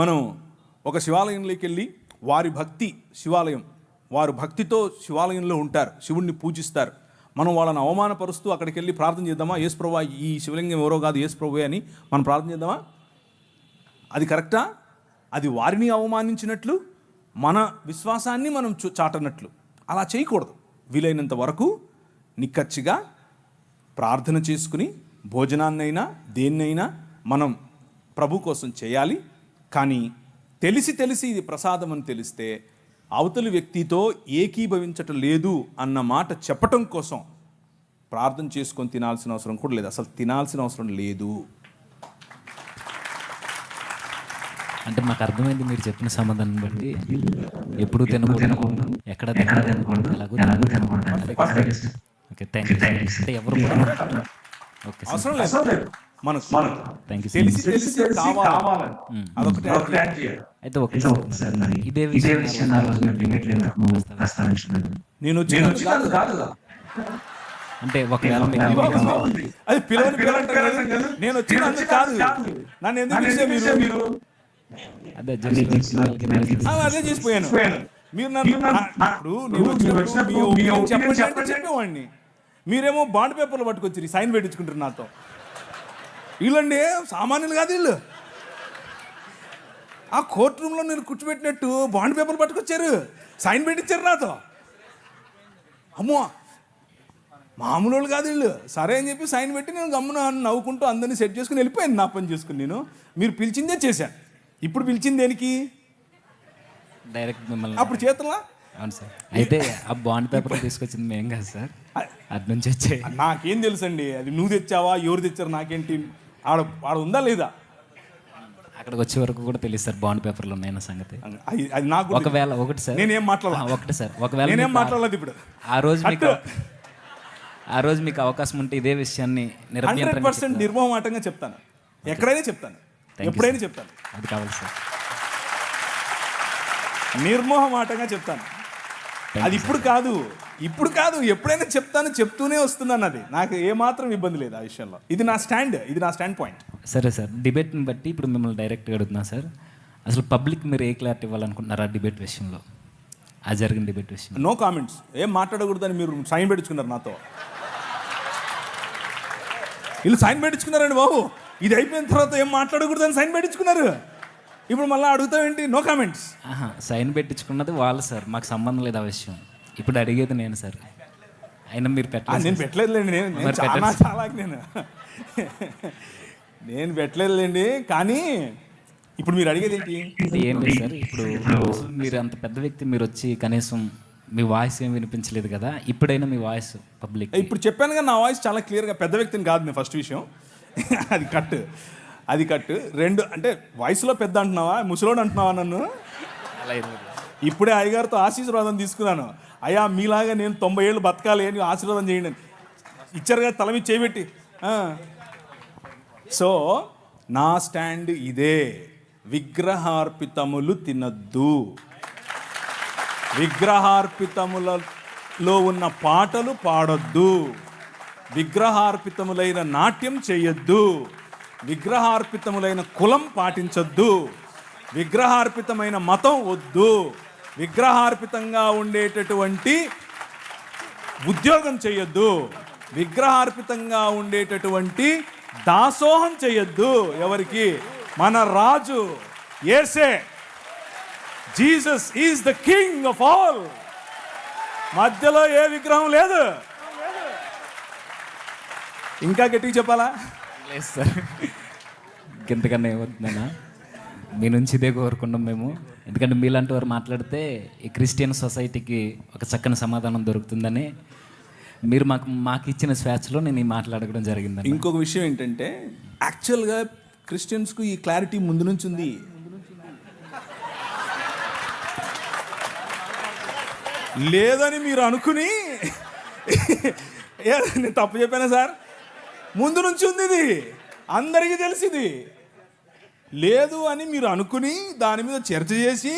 మనం ఒక శివాలయంలోకి వెళ్ళి వారు భక్తితో శివాలయంలో ఉంటారు, శివుణ్ణి పూజిస్తారు. మనం వాళ్ళని అవమానపరుస్తూ అక్కడికి వెళ్ళి ప్రార్థన చేద్దామా? యేసు ప్రభువా, ఈ శివలింగం ఎవరో కాదు, యేసు ప్రభువే అని మనం ప్రార్థన చేద్దామా? అది కరెక్టా? అది వారిని అవమానించినట్లు, మన విశ్వాసాన్ని మనం చాటనట్లు. అలా చేయకూడదు. వీలైనంత వరకు నిక్కచ్చిగా ప్రార్థన చేసుకుని భోజనాన్నైనా దేన్నైనా మనం ప్రభు కోసం చేయాలి. కానీ తెలిసి ఇది ప్రసాదం అని తెలిస్తే అవతలి వ్యక్తితో ఏకీభవించటం లేదు అన్న మాట చెప్పటం కోసం ప్రార్థన చేసుకొని తినాల్సిన అవసరం కూడా లేదు. అసలు తినాల్సిన అవసరం లేదు. అంటే మాకు అర్థమైంది మీరు చెప్పిన సమాధానం బట్టి. ఎప్పుడు తినకూడదు, ఎక్కడ తినకూడదు, ఎలాగో తినకూడదు. Okay, thank you. అంటే ఎవరు కూడా ఓకే సార్, అవసరం లేదు అసలు లేదు. మనకు థ్యాంక్ యూ సార్. తెలిసి తెలిసి కావాలి అదొకటి ఒకటి యాడ్ చేయాలి. అయితే ఓకే అయితే సార్, ఒకసారి మరి ఇదే ఇదే విషయం విషయం ఆ రోజు మీరు డిబేట్లో ఎందుకు ప్రస్తావించలేదు? నేను నేను వచ్చిన వచ్చినందుకు కాదు అంటే ఒకవేళ మీకు అది పిలవని పిలవంటారు. నేను వచ్చినందుకు కాదు, నన్ను ఎందుకు పిలిచే మీరు? అదే అదే అదే చేసిపోయాను. మీరు నన్ను ఇప్పుడు నేను వచ్చినప్పుడు మీ opinion చెప్పండి అంటే చెప్పేవాడిని. మీరేమో బాండ్ పేపర్లు పట్టుకొచ్చి సైన్ పెట్టించుకుంటారు నాతో. వీళ్ళండి సామాన్యులు కాదు వీళ్ళు. ఆ కోర్టు రూమ్లో నేను కూర్చోబెట్టినట్టు బాండ్ పేపర్లు పట్టుకొచ్చారు, సైన్ పెట్టించారు నాతో. అమ్మో మామూలు వాళ్ళు కాదు వీళ్ళు. సరే అని చెప్పి సైన్ పెట్టి నేను గమ్మున నవ్వుకుంటూ అందరినీ సెట్ చేసుకుని వెళ్ళిపోయాను నా పని చేసుకుని. నేను మీరు పిలిచిందే చేశాను. ఇప్పుడు పిలిచింది దేనికి? డైరెక్ట్ మిమ్మల్ని అప్పుడు చేతులా అవును సార్. అయితే ఆ బాండ్ పేపర్ తీసుకొచ్చింది మేం కాదు సార్, అటు నుంచి వచ్చాయి. నాకేం తెలుసండి అది నువ్వు తెచ్చావా ఎవరు తెచ్చారు నాకేంటి? ఆడ ఆడ ఉందా లేదా అక్కడికి వచ్చే వరకు కూడా తెలియదు సార్ బాండ్ పేపర్లు ఉన్నాయన్న సంగతి. అది నాకు ఒకవేళ ఒకటి సార్, నేనేం మాట్లాడాలి? ఒకటి సార్, ఒకవేళ నేనేం మీకు మాట్లాడలేదు ఇప్పుడు. ఆ రోజు మీకు అవకాశం ఉంటే ఇదే విషయాన్ని 100% నిర్మోహమాటంగా చెప్తాను. ఎక్కడైనా చెప్తాను, ఎప్పుడైనా చెప్తాను. అది కావాలి సార్, నిర్మోహమాటంగా చెప్తాను. అది ఇప్పుడు కాదు, ఇప్పుడు కాదు, ఎప్పుడైనా చెప్తాను, చెప్తూనే వస్తున్నాను. అది నాకు ఏమాత్రం ఇబ్బంది లేదు ఆ విషయంలో. ఇది నా స్టాండ్ పాయింట్. సరే సార్. డిబేట్ని బట్టి ఇప్పుడు మిమ్మల్ని డైరెక్ట్గా అడుగుతున్నా సార్, అసలు పబ్లిక్ మీరు ఏ క్లారిటీ ఇవ్వాలనుకుంటున్నారు ఆ డిబేట్ విషయంలో, ఆ జరిగిన డిబేట్ విషయం? No comments. ఏం మాట్లాడకూడదని మీరు సైన్ పెట్టించుకున్నారు నాతో. వీళ్ళు సైన్ పెట్టించుకున్నారండి బాబు. ఇది అయిపోయిన తర్వాత ఏం మాట్లాడకూడదని సైన్ పెట్టించుకున్నారు. ఇప్పుడు మళ్ళీ అడుగుతావేంటి? No comments. సైన్ పెట్టించుకున్నది వాళ్ళు సార్, మాకు సంబంధం లేదు ఆ విషయం. ఇప్పుడు అడిగేది నేను సార్, అయినా మీరు పెట్టలేదు. నేను పెట్టలేదులేండి, నేను పెట్టలేదులేండి. కానీ ఇప్పుడు మీరు అడిగేది ఏంటి? ఏం లేదు సార్, ఇప్పుడు మీరు అంత పెద్ద వ్యక్తి, మీరు వచ్చి కనీసం మీ వాయిస్ ఏం వినిపించలేదు కదా, ఇప్పుడైనా మీ వాయిస్ పబ్లిక్. ఇప్పుడు చెప్పాను కదా, నా వాయిస్ చాలా క్లియర్గా, పెద్ద వ్యక్తిని కాదు నేను. ఫస్ట్ విషయం అది కట్. రెండు అంటే వయసులో పెద్ద అంటున్నావా, ముసలోడు అంటున్నావా నన్ను? ఇప్పుడే అయ్యగారితో ఆశీర్వాదం తీసుకున్నాను. అయ్యా మీలాగా నేను 90 ఏళ్ళు బతకాలి అని ఆశీర్వాదం చేయండి. ఇచ్చారు కదా తల మీద చేయబెట్టి. సో నా స్టాండ్ ఇదే, విగ్రహార్పితములు తినద్దు, విగ్రహార్పితములలో ఉన్న పాటలు పాడొద్దు, విగ్రహార్పితములైన నాట్యం చేయొద్దు, విగ్రహార్పితములైన కులం పాటించొద్దు, విగ్రహార్పితమైన మతం వద్దు, విగ్రహార్పితంగా ఉండేటటువంటి ఉద్యోగం చేయొద్దు, విగ్రహార్పితంగా ఉండేటటువంటి దాసోహం చేయొద్దు. ఎవరికి? మన రాజు యేసే. Jesus is the king of all. మధ్యలో ఏ విగ్రహం లేదు. ఇంకా గట్టిగా చెప్పాలా? లేదు సార్, ఇంతకన్నా ఏమవుతుందన్నా, మీ నుంచి ఇదే కోరుకున్నాం మేము. ఎందుకంటే మీలాంటి వారు మాట్లాడితే ఈ క్రిస్టియన్ సొసైటీకి ఒక చక్కని సమాధానం దొరుకుతుందని మీరు మాకు ఇచ్చిన స్వేచ్ఛలో నేను ఈ మాట్లాడడం జరిగింది. ఇంకొక విషయం ఏంటంటే, యాక్చువల్గా క్రిస్టియన్స్కు ఈ క్లారిటీ ముందు నుంచి ఉంది. లేదని మీరు అనుకుని నేను తప్పు చెప్పానా సార్? ముందు నుంచి ఉంది, ఇది అందరికీ తెలిసింది. లేదు అని మీరు అనుకుని దాని మీద చర్చ చేసి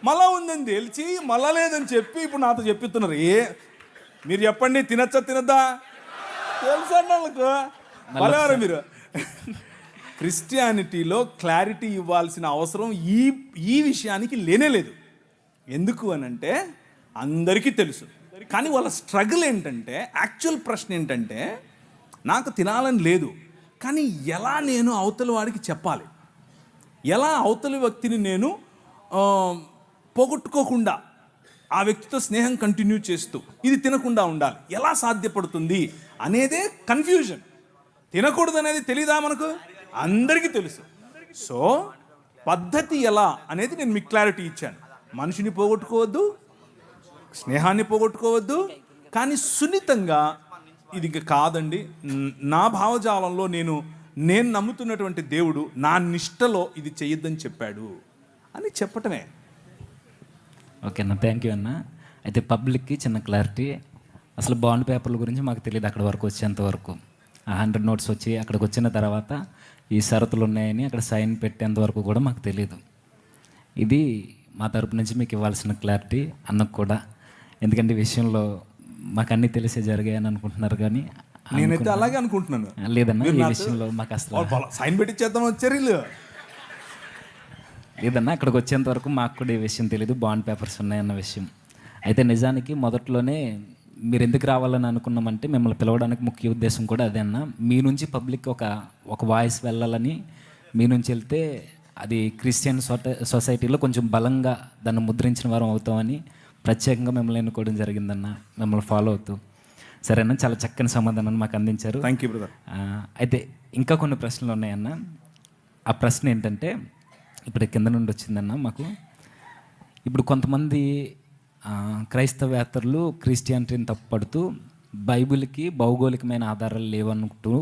మళ్ళా ఉందని తెలిసి మళ్ళా లేదని చెప్పి ఇప్పుడు నాతో చెప్పిస్తున్నారు. మీరు చెప్పండి, తినచ్చా తినద్దా? తెలుసా వాళ్ళకు? మళ్ళీ మీరు క్రిస్టియానిటీలో క్లారిటీ ఇవ్వాల్సిన అవసరం ఈ విషయానికి లేనే లేదు. ఎందుకు అనంటే అందరికీ తెలుసు. కానీ వాళ్ళ స్ట్రగుల్ ఏంటంటే, యాక్చువల్ ప్రశ్న ఏంటంటే, నాకు తినాలని లేదు కానీ ఎలా నేను అవతలి వాడికి చెప్పాలి, ఎలా అవతలి వ్యక్తిని నేను పోగొట్టుకోకుండా ఆ వ్యక్తితో స్నేహం కంటిన్యూ చేస్తూ ఇది తినకుండా ఉండాలి, ఎలా సాధ్యపడుతుంది అనేదే కన్ఫ్యూజన్. తినకూడదు అనేది తెలీదా మనకు? అందరికీ తెలుసు. సో పద్ధతి ఎలా అనేది నేను మీకు క్లారిటీ ఇచ్చాను. మనిషిని పోగొట్టుకోవద్దు, స్నేహాన్ని పోగొట్టుకోవద్దు, కానీ సున్నితంగా ఇది ఇంకా కాదండి, నా భావజాలంలో నేను నమ్ముతున్నటువంటి దేవుడు నా నిష్టలో ఇది చెయ్యొద్దని చెప్పాడు అని చెప్పటమే. ఓకే అన్న, థ్యాంక్ యూ అన్న. అయితే పబ్లిక్కి చిన్న క్లారిటీ, అసలు బాండ్ పేపర్ల గురించి మాకు తెలియదు అక్కడ వరకు వచ్చేంత వరకు. ఆ 100 నోట్స్ వచ్చి అక్కడికి వచ్చిన తర్వాత ఈ షరతులు ఉన్నాయని అక్కడ సైన్ పెట్టేంత వరకు కూడా మాకు తెలియదు. ఇది మా తరపు నుంచి మీకు ఇవ్వాల్సిన క్లారిటీ అన్నకు కూడా. ఎందుకంటే ఈ విషయంలో మాకు అన్నీ తెలిసే జరిగాయని అనుకుంటున్నారు కానీ నేనైతే అలాగే అనుకుంటున్నాను. లేదన్నా, ఈ విషయంలో మాకు అసలు సైన్ పెట్టించేద్దాం వచ్చారు వీళ్ళు. లేదన్నా, అక్కడికి వచ్చేంత వరకు మాకు కూడా ఈ విషయం తెలియదు, బాండ్ పేపర్స్ ఉన్నాయన్న విషయం. అయితే నిజానికి మొదట్లోనే మీరు ఎందుకు రావాలని అనుకున్నామంటే మిమ్మల్ని పిలవడానికి ముఖ్య ఉద్దేశం కూడా అదే అన్న. మీ నుంచి పబ్లిక్ ఒక వాయిస్ వెళ్ళాలని, మీ నుంచి వెళ్తే అది క్రిస్టియన్ సొసైటీలో కొంచెం బలంగా దాన్ని ముద్రించిన వారం అవుతామని ప్రత్యేకంగా మిమ్మల్ని ఎన్నుకోవడం జరిగిందన్న, మిమ్మల్ని ఫాలో అవుతూ. సరేనా, చాలా చక్కని సమాధానాన్ని మాకు అందించారు. Thank you brother. అయితే ఇంకా కొన్ని ప్రశ్నలు ఉన్నాయన్న. ఆ ప్రశ్న ఏంటంటే ఇప్పుడు కింద నుండి వచ్చిందన్న మాకు. ఇప్పుడు కొంతమంది క్రైస్తవేత్తరులు క్రిస్టియానిటీని తప్పుపడుతూ బైబిల్కి భౌగోళికమైన ఆధారాలు లేవనుకుంటూ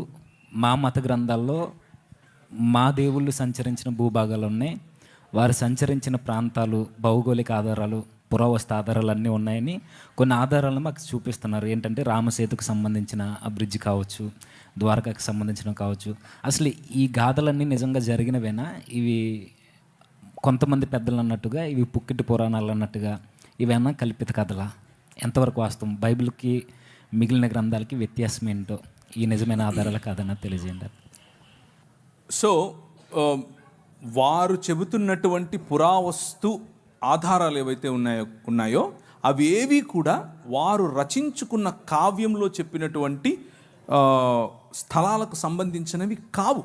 మా మత గ్రంథాల్లో మా దేవుళ్ళు సంచరించిన భూభాగాలు ఉన్నాయి, వారు సంచరించిన ప్రాంతాలు భౌగోళిక ఆధారాలు పురావస్తు ఆధారాలు అన్నీ ఉన్నాయని కొన్ని ఆధారాలను మాకు చూపిస్తున్నారు. ఏంటంటే రామసేతుకు సంబంధించిన ఆ బ్రిడ్జ్ కావచ్చు, ద్వారకాకు సంబంధించిన కావచ్చు. అసలు ఈ గాథలన్నీ నిజంగా జరిగినవేనా? ఇవి కొంతమంది పెద్దలు అన్నట్టుగా ఇవి పుక్కిటి పురాణాలు అన్నట్టుగా ఇవేనా కల్పిత కథలా? ఎంతవరకు వాస్తవం? బైబిల్కి మిగిలిన గ్రంథాలకి వ్యత్యాసం ఏంటో ఈ నిజమైన ఆధారాలు కాదన్నా తెలియజేయండి. సో వారు చెబుతున్నటువంటి పురావస్తు ఆధారాలు ఏవైతే ఉన్నాయో అవి ఏవి కూడా వారు రచించుకున్న కావ్యంలో చెప్పినటువంటి స్థలాలకు సంబంధించినవి కావు.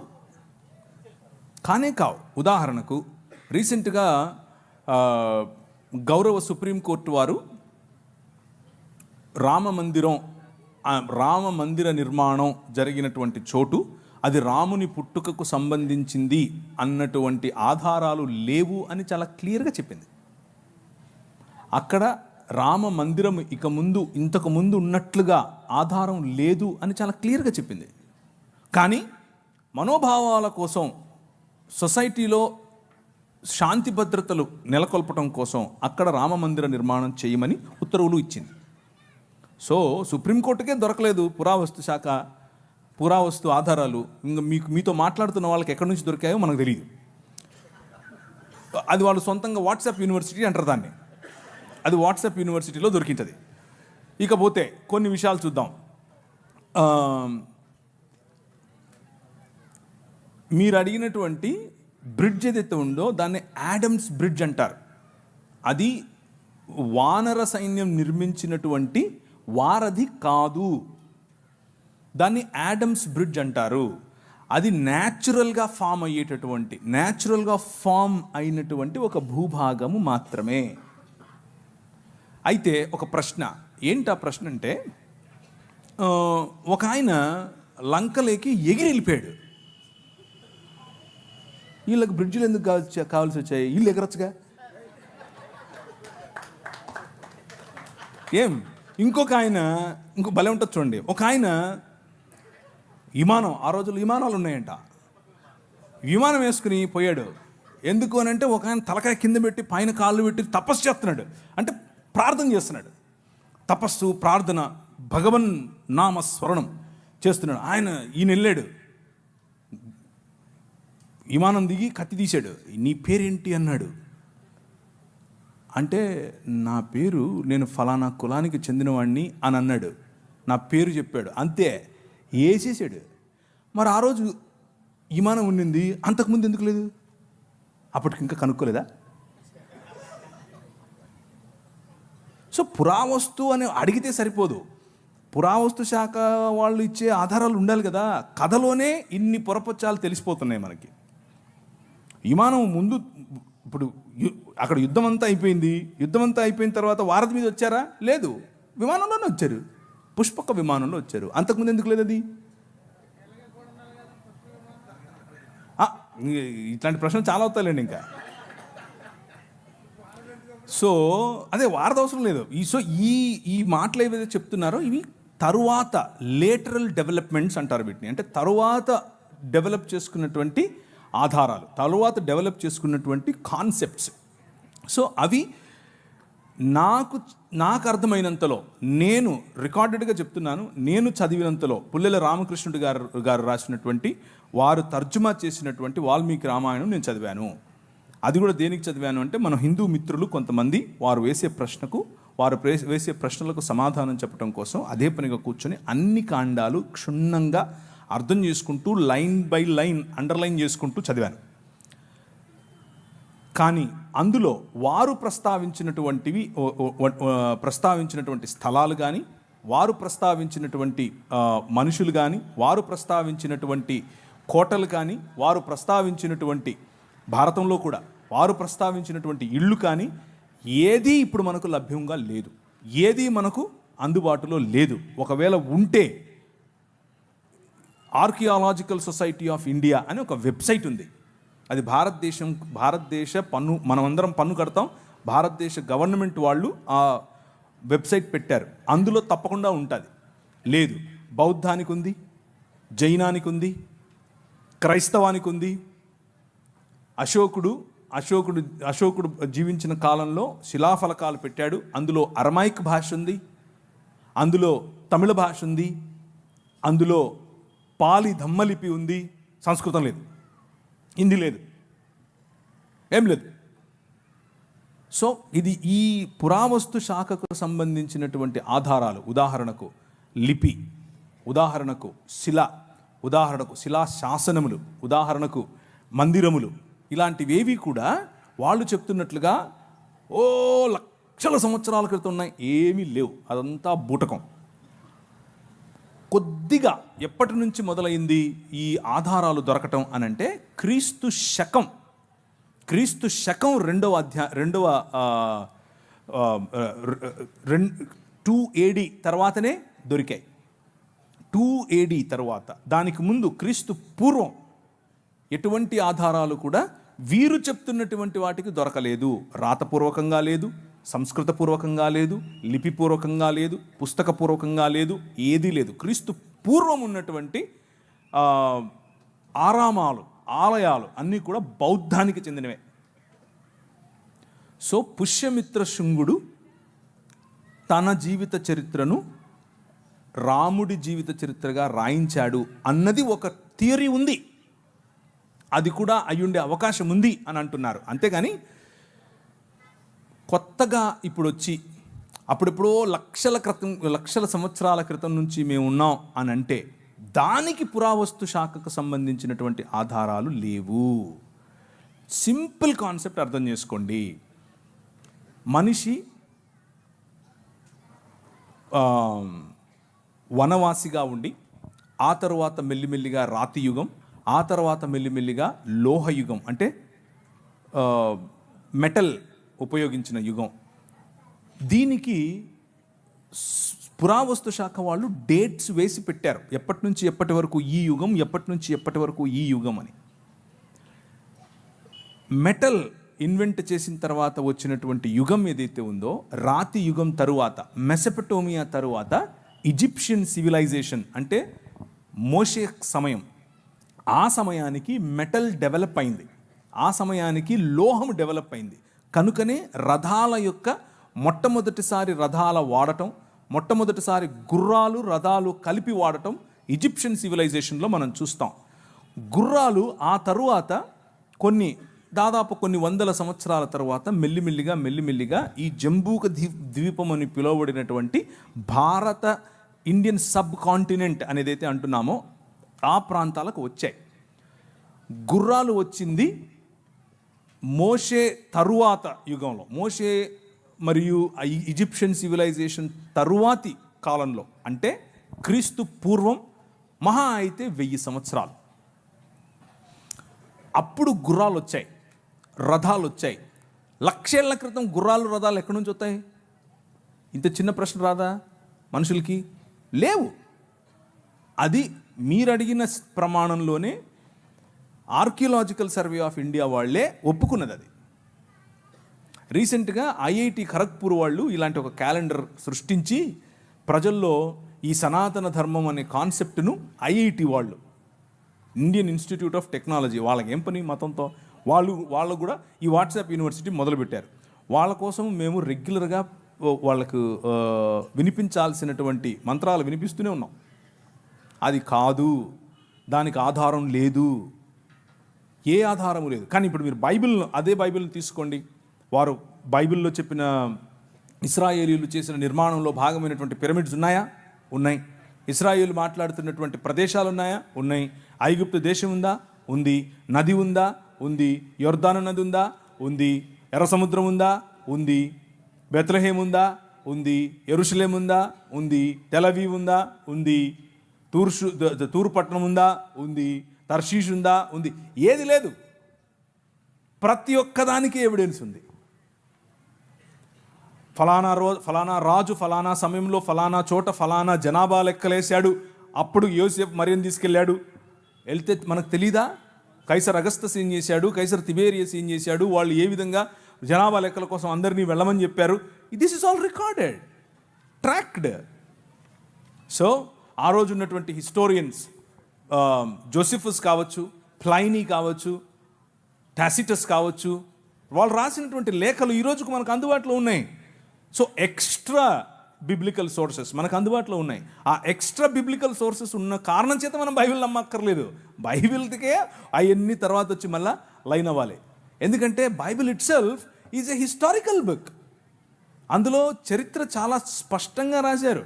ఉదాహరణకు రీసెంట్గా గౌరవ సుప్రీంకోర్టు వారు రామ మందిర నిర్మాణం జరిగినటువంటి చోటు అది రాముని పుట్టుకకు సంబంధించింది అన్నటువంటి ఆధారాలు లేవు అని చాలా క్లియర్గా చెప్పింది. అక్కడ రామ మందిరం ఇంతకు ముందు ఉన్నట్లుగా ఆధారం లేదు అని చాలా క్లియర్గా చెప్పింది. కానీ మనోభావాల కోసం, సొసైటీలో శాంతి భద్రతలు నెలకొల్పటం కోసం అక్కడ రామ మందిర నిర్మాణం చేయమని ఉత్తర్వులు ఇచ్చింది. సో సుప్రీంకోర్టుకే దొరకలేదు పురావస్తు ఆధారాలు. ఇంకా మీతో మాట్లాడుతున్న వాళ్ళకి ఎక్కడి నుంచి దొరికాయో మనకు తెలియదు. అది వాళ్ళు సొంతంగా వాట్సాప్ యూనివర్సిటీ అంటారు దాన్ని. అది వాట్సాప్ యూనివర్సిటీలో దొరికింది. ఇకపోతే కొన్ని విషయాలు చూద్దాం. మీరు అడిగినటువంటి బ్రిడ్జ్ ఏదైతే ఉందో దాన్ని యాడమ్స్ బ్రిడ్జ్ అంటారు. అది వానర సైన్యం నిర్మించినటువంటి వారధి కాదు, దాన్ని యాడమ్స్ బ్రిడ్జ్ అంటారు. అది న్యాచురల్గా ఫామ్ అయినటువంటి ఒక భూభాగము మాత్రమే. అయితే ఒక ప్రశ్న ఏంటి? ఆ ప్రశ్న అంటే ఒక ఆయన లంకలోకి ఎగిరి వెళ్ళిపోయాడు. వీళ్ళకి బ్రిడ్జిలు ఎందుకు కావాల్సి వచ్చాయి? వీళ్ళు ఎగరొచ్చుగా. ఇంకొక ఆయన భలే ఉంటుంది చూడండి. ఒక ఆయన ఆ రోజుల్లో విమానాలు ఉన్నాయంట, విమానం వేసుకుని పోయాడు. ఎందుకు అని అంటే ఒక ఆయన తలకాయ కింద పెట్టి పైన కాళ్ళు పెట్టి తపస్సు చేస్తున్నాడు, అంటే ప్రార్థన చేస్తున్నాడు. తపస్సు, ప్రార్థన, భగవన్ నామ స్మరణం చేస్తున్నాడు. ఈయన వెళ్ళాడు, విమానం దిగి కత్తి తీశాడు. నీ పేరేంటి అన్నాడు. అంటే నా పేరు, నేను ఫలానా కులానికి చెందినవాడిని అని అన్నాడు. నా పేరు చెప్పాడు, అంతే, వేసేసాడు. మరి ఆ రోజు విమానం ఉండింది, అంతకుముందు ఎందుకు లేదు? అప్పటికి ఇంకా కనుక్కోలేదా? సో పురావస్తు అని అడిగితే సరిపోదు, పురావస్తు శాఖ వాళ్ళు ఇచ్చే ఆధారాలు ఉండాలి కదా. కథలోనే ఇన్ని పొరపచ్చాలు తెలిసిపోతున్నాయి మనకి. విమానం ముందు, ఇప్పుడు అక్కడ యుద్ధం అంతా అయిపోయిన తర్వాత వారధి మీద వచ్చారా? లేదు, విమానంలోనే వచ్చారు, పుష్పక విమానంలో వచ్చారు. అంతకుముందు ఎందుకు లేదు అది? ఇట్లాంటి ప్రశ్నలు చాలా అవుతాయండి ఇంకా. సో అదే వారధి అవసరం లేదు. ఈ మాటలు ఏవైతే చెప్తున్నారో ఇవి తరువాత లేటరల్ డెవలప్మెంట్స్ అంటారు వీటిని. అంటే తరువాత డెవలప్ చేసుకున్నటువంటి ఆధారాలు, తరువాత డెవలప్ చేసుకున్నటువంటి కాన్సెప్ట్స్. సో అవి నాకు అర్థమైనంతలో, నేను రికార్డెడ్గా చెప్తున్నాను, నేను చదివినంతలో పుల్లెల రామకృష్ణుడు గారు రాసినటువంటి, వారు తర్జుమా చేసినటువంటి వాల్మీకి రామాయణం నేను చదివాను. అది కూడా దేనికి చదివాను అంటే, మన హిందూ మిత్రులు కొంతమంది వారు వేసే ప్రశ్నలకు సమాధానం చెప్పడం కోసం అదే పనిగా కూర్చొని అన్ని కాండాలు క్షుణ్ణంగా అర్థం చేసుకుంటూ లైన్ బై లైన్ అండర్లైన్ చేసుకుంటూ చదివాను. కానీ అందులో వారు ప్రస్తావించినటువంటి స్థలాలు కానీ, వారు ప్రస్తావించినటువంటి మనుషులు కానీ, వారు ప్రస్తావించినటువంటి కోటలు కానీ, వారు ప్రస్తావించినటువంటి భారతంలో కూడా వారు ప్రస్తావించినటువంటి ఇళ్ళు కానీ ఏదీ ఇప్పుడు మనకు లభ్యంగా లేదు, ఏదీ మనకు అందుబాటులో లేదు. ఒకవేళ ఉంటే ఆర్కియాలజికల్ సొసైటీ ఆఫ్ ఇండియా అని ఒక వెబ్సైట్ ఉంది. అది భారతదేశ పన్ను, మనమందరం పన్ను కడతాం, భారతదేశ గవర్నమెంట్ వాళ్ళు ఆ వెబ్సైట్ పెట్టారు. అందులో తప్పకుండా ఉంటుంది. లేదు, బౌద్ధానికి ఉంది, జైనానికి ఉంది, క్రైస్తవానికి ఉంది. అశోకుడు జీవించిన కాలంలో శిలాఫలకాలు పెట్టాడు. అందులో అరమైక్ భాష ఉంది, అందులో తమిళ భాష ఉంది, అందులో పాలి ధమ్మలిపి ఉంది. సంస్కృతం లేదు, హిందీ లేదు, ఏం లేదు. సో ఇది ఈ పురావస్తు శాఖకు సంబంధించినటువంటి ఆధారాలు, ఉదాహరణకు లిపి, ఉదాహరణకు శిల, ఉదాహరణకు శిలా శాసనములు, ఉదాహరణకు మందిరములు, ఇలాంటివేవి కూడా వాళ్ళు చెప్తున్నట్లుగా లక్షల సంవత్సరాల క్రితం ఉన్నాయి, ఏమీ లేవు. అదంతా బూటకం. కొద్దిగా ఎప్పటి నుంచి మొదలైంది ఈ ఆధారాలు దొరకటం అనంటే, క్రీస్తు శకం 2 AD తర్వాతనే దొరికాయి. 2 AD తర్వాత, దానికి ముందు క్రీస్తు పూర్వం ఎటువంటి ఆధారాలు కూడా వీరు చెప్తున్నటువంటి వాటికి దొరకలేదు. రాతపూర్వకంగా లేదు, సంస్కృతపూర్వకంగా లేదు, లిపిపూర్వకంగా లేదు, పుస్తకపూర్వకంగా లేదు, ఏదీ లేదు. క్రీస్తు పూర్వం ఉన్నటువంటి ఆలయాలు అన్నీ కూడా బౌద్ధానికి చెందినవే. సో పుష్యమిత్ర శుంగుడు తన జీవిత చరిత్రను రాముడి జీవిత చరిత్రగా రాయించాడు అన్నది ఒక థియరీ ఉంది. అది కూడా అయ్యుండే అవకాశం ఉంది అని అంటున్నారు. అంతేగాని కొత్తగా ఇప్పుడు వచ్చి అప్పుడెప్పుడో లక్షల సంవత్సరాల క్రితం నుంచి మేము ఉన్నాం అని అంటే, దానికి పురావస్తు శాఖకు సంబంధించినటువంటి ఆధారాలు లేవు. సింపుల్ కాన్సెప్ట్ అర్థం చేసుకోండి. మనిషి వనవాసిగా ఉండి, ఆ తర్వాత మెల్లిమెల్లిగా రాతి యుగం, ఆ తర్వాత మెల్లిమెల్లిగా లోహయుగం, అంటే మెటల్ ఉపయోగించిన యుగం. దీనికి పురావస్తు శాఖ వాళ్ళు డేట్స్ వేసి పెట్టారు, ఎప్పటి నుంచి ఎప్పటి వరకు ఈ యుగం, ఎప్పటి నుంచి ఎప్పటి వరకు ఈ యుగం అని. మెటల్ ఇన్వెంట్ చేసిన తర్వాత వచ్చినటువంటి యుగం ఏదైతే ఉందో, రాతి యుగం తరువాత, మెసొపటోమియా తరువాత ఈజిప్షియన్ సివిలైజేషన్, అంటే మోషే సమయం, ఆ సమయానికి మెటల్ డెవలప్ అయింది, ఆ సమయానికి లోహం డెవలప్ అయింది. కనుకనే రథాల యొక్క మొట్టమొదటిసారి రథాల వాడటం, మొట్టమొదటిసారి గుర్రాలు రథాలు కలిపి వాడటం ఈజిప్షియన్ సివిలైజేషన్లో మనం చూస్తాం. గుర్రాలు ఆ తరువాత దాదాపు కొన్ని వందల సంవత్సరాల తర్వాత మెల్లిమెల్లిగా ఈ జంబూక ద్వీపం అని పిలువబడినటువంటి భారత ఇండియన్ సబ్ కాంటినెంట్ అనేదైతే అంటున్నామో ఆ ప్రాంతాలకు వచ్చాయి. గుర్రాలు వచ్చింది మోషే తరువాత యుగంలో, మోషే మరియు ఈజిప్షియన్ సివిలైజేషన్ తరువాతి కాలంలో, అంటే క్రీస్తు పూర్వం మహా అయితే 1000 సంవత్సరాలు. అప్పుడు గుర్రాలు వచ్చాయి, రథాలు వచ్చాయి. 1,00,000 ఏళ్ల క్రితం గుర్రాలు రథాలు ఎక్కడి నుంచి వస్తాయి? ఇంత చిన్న ప్రశ్న రాదా మనుషులకి? లేవు. అది మీరు అడిగిన ప్రమాణంలోనే ఆర్కియలాజికల్ సర్వే ఆఫ్ ఇండియా వాళ్ళే ఒప్పుకున్నది. అది రీసెంట్గా IIT ఖరగ్పూర్ వాళ్ళు ఇలాంటి ఒక క్యాలెండర్ సృష్టించి ప్రజల్లో ఈ సనాతన ధర్మం అనే కాన్సెప్ట్ను IIT వాళ్ళు, ఇండియన్ ఇన్స్టిట్యూట్ ఆఫ్ టెక్నాలజీ, వాళ్ళకి ఏం పని మతంతో, వాళ్ళు కూడా ఈ వాట్సాప్ యూనివర్సిటీ మొదలుపెట్టారు. వాళ్ళ కోసం మేము రెగ్యులర్గా వాళ్ళకు వినిపించాల్సినటువంటి మంత్రాలు వినిపిస్తూనే ఉన్నాం. అది కాదు, దానికి ఆధారం లేదు, ఏ ఆధారము లేదు. కానీ ఇప్పుడు మీరు అదే బైబిల్ని తీసుకోండి. వారు బైబిల్లో చెప్పిన ఇశ్రాయేలీయులు చేసిన నిర్మాణంలో భాగమైనటువంటి పిరమిడ్స్ ఉన్నాయా? ఉన్నాయి. ఇశ్రాయేలు మాట్లాడుతున్నటువంటి ప్రదేశాలు ఉన్నాయా? ఉన్నాయి. ఐగుప్తు దేశం ఉందా? ఉంది. నది ఉందా? ఉంది. యొర్దాను నది ఉందా? ఉంది. ఎర్ర సముద్రం ఉందా? ఉంది. బెత్లెహేమ్ ఉందా? ఉంది. యెరూషలేం ఉందా? ఉంది. తెలవీవ్ ఉందా? ఉంది. తూరు పట్టణం ఉందా? ఉంది. తర్షీష్ ఉందా? ఉంది. ఏది లేదు. ప్రతి ఒక్కదానికి ఎవిడెన్స్ ఉంది. ఫలానా రాజు ఫలానా సమయంలో ఫలానా చోట ఫలానా జనాభా లెక్కలేశాడు, అప్పుడు యోసేపు మరియను తీసుకెళ్ళాడు. వెళ్తే మనకు తెలీదా? కైసర్ అగస్తస్ ఏం చేశాడు, కైసర్ తిబేరియస్ ఏం చేశాడు, వాళ్ళు ఏ విధంగా జనాభా లెక్కల కోసం అందరినీ వెళ్ళమని చెప్పారు. This is all recorded, tracked. So ఆ రోజు ఉన్నటువంటి హిస్టోరియన్స్ జోసిఫస్ కావచ్చు, ప్లైనీ కావచ్చు, టాసిటస్ కావచ్చు, వాళ్ళు రాసినటువంటి లేఖలు ఈ రోజుకు మనకు అందుబాటులో ఉన్నాయి. సో ఎక్స్ట్రా బిబ్లికల్ సోర్సెస్ మనకు అందుబాటులో ఉన్నాయి. ఆ ఎక్స్ట్రా బిబ్లికల్ సోర్సెస్ ఉన్న కారణం చేత మనం బైబిల్ నమ్మక్కర్లేదు. బైబిల్కే అవన్నీ తర్వాత వచ్చి మళ్ళీ లైన్ అవ్వాలి. ఎందుకంటే Bible it self is a historical book. అందులో చరిత్ర చాలా స్పష్టంగా రాశారు.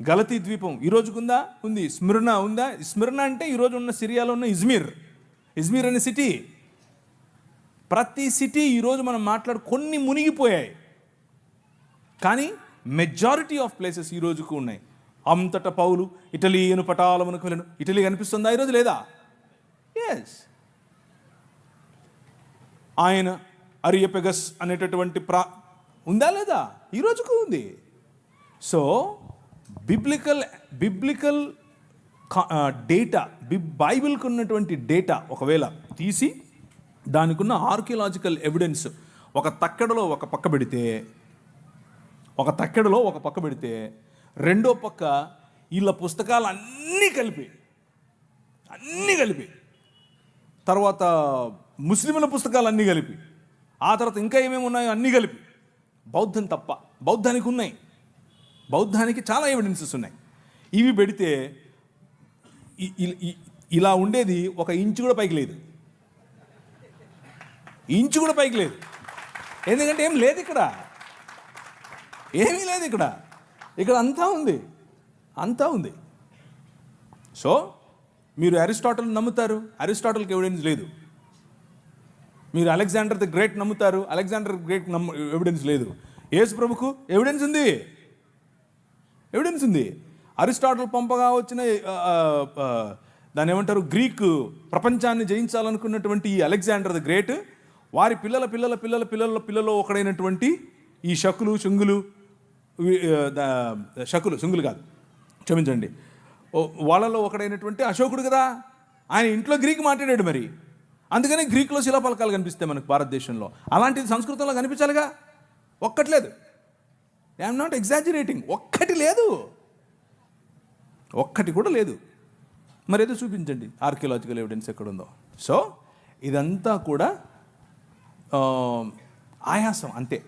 గలతీ ద్వీపం ఈ రోజుకుందా? ఉంది. స్మిర్నా ఉందా? స్మిర్నా అంటే ఈరోజు ఉన్న సిరియాలో ఉన్న ఇజ్మీర్ అనే సిటీ. ప్రతి సిటీ ఈరోజు మనం కొన్ని మునిగిపోయాయి, కానీ మెజారిటీ ఆఫ్ ప్లేసెస్ ఈ రోజుకు ఉన్నాయి. అంతటా పౌలు ఇటలీను పటాలమునకు వెళ్ళను. ఇటలీ కనిపిస్తుందా ఈరోజు? లేదా? ఎస్. ఆయన అరియపెగస్ అనేటటువంటి ఉందా? లేదా? ఈ రోజుకు ఉంది. సో బిబ్లికల్ డేటా, బైబిల్కి ఉన్నటువంటి డేటా ఒకవేళ తీసి దానికి ఉన్న ఆర్కియలాజికల్ ఎవిడెన్స్ ఒక తక్కెడలో ఒక పక్క పెడితే రెండో పక్క వీళ్ళ పుస్తకాలు అన్నీ కలిపి తర్వాత ముస్లింల పుస్తకాలు అన్నీ కలిపి ఆ తర్వాత ఇంకా ఏమేమి ఉన్నాయో అన్నీ కలిపి బౌద్ధం తప్ప, బౌద్ధానికి చాలా ఎవిడెన్సెస్ ఉన్నాయి. ఇవి పెడితే ఇలా ఉండేది ఒక ఇంచు కూడా పైకి లేదు. ఎందుకంటే ఏం లేదు ఇక్కడ, ఏమీ లేదు ఇక్కడ అంతా ఉంది. సో మీరు అరిస్టాటిల్ నమ్ముతారు, అరిస్టాటిల్కి ఎవిడెన్స్ లేదు. మీరు అలెగ్జాండర్ ది గ్రేట్ నమ్ముతారు, అలెగ్జాండర్ గ్రేట్ ఎవిడెన్స్ లేదు. యేసు ప్రభుకు ఎవిడెన్స్ ఉంది. అరిస్టాటిల్ పంపగా వచ్చిన దాన్ని ఏమంటారు, గ్రీక్ ప్రపంచాన్ని జయించాలనుకున్నటువంటి ఈ అలెగ్జాండర్ ది గ్రేట్ వారి పిల్లలలో ఒకడైనటువంటి ఈ శంగులు కాదు, క్షమించండి, వాళ్ళలో ఒకడైనటువంటి అశోకుడు కదా, ఆయన ఇంట్లో గ్రీక్ మాట్లాడాడు. మరి అందుకని గ్రీకులో శిలాఫలకాలు కనిపిస్తాయి మనకు భారతదేశంలో. అలాంటిది సంస్కృతంలో కనిపించాలిగా. ఒక్కట్లేదు. I'm not exaggerating. ఒక్కటి కూడా లేదు. మరి ఏదో చూపించండి ఆర్కియలాజికల్ ఎవిడెన్స్ ఎక్కడుందో. సో ఇదంతా కూడా ఆయాసం, అంతే.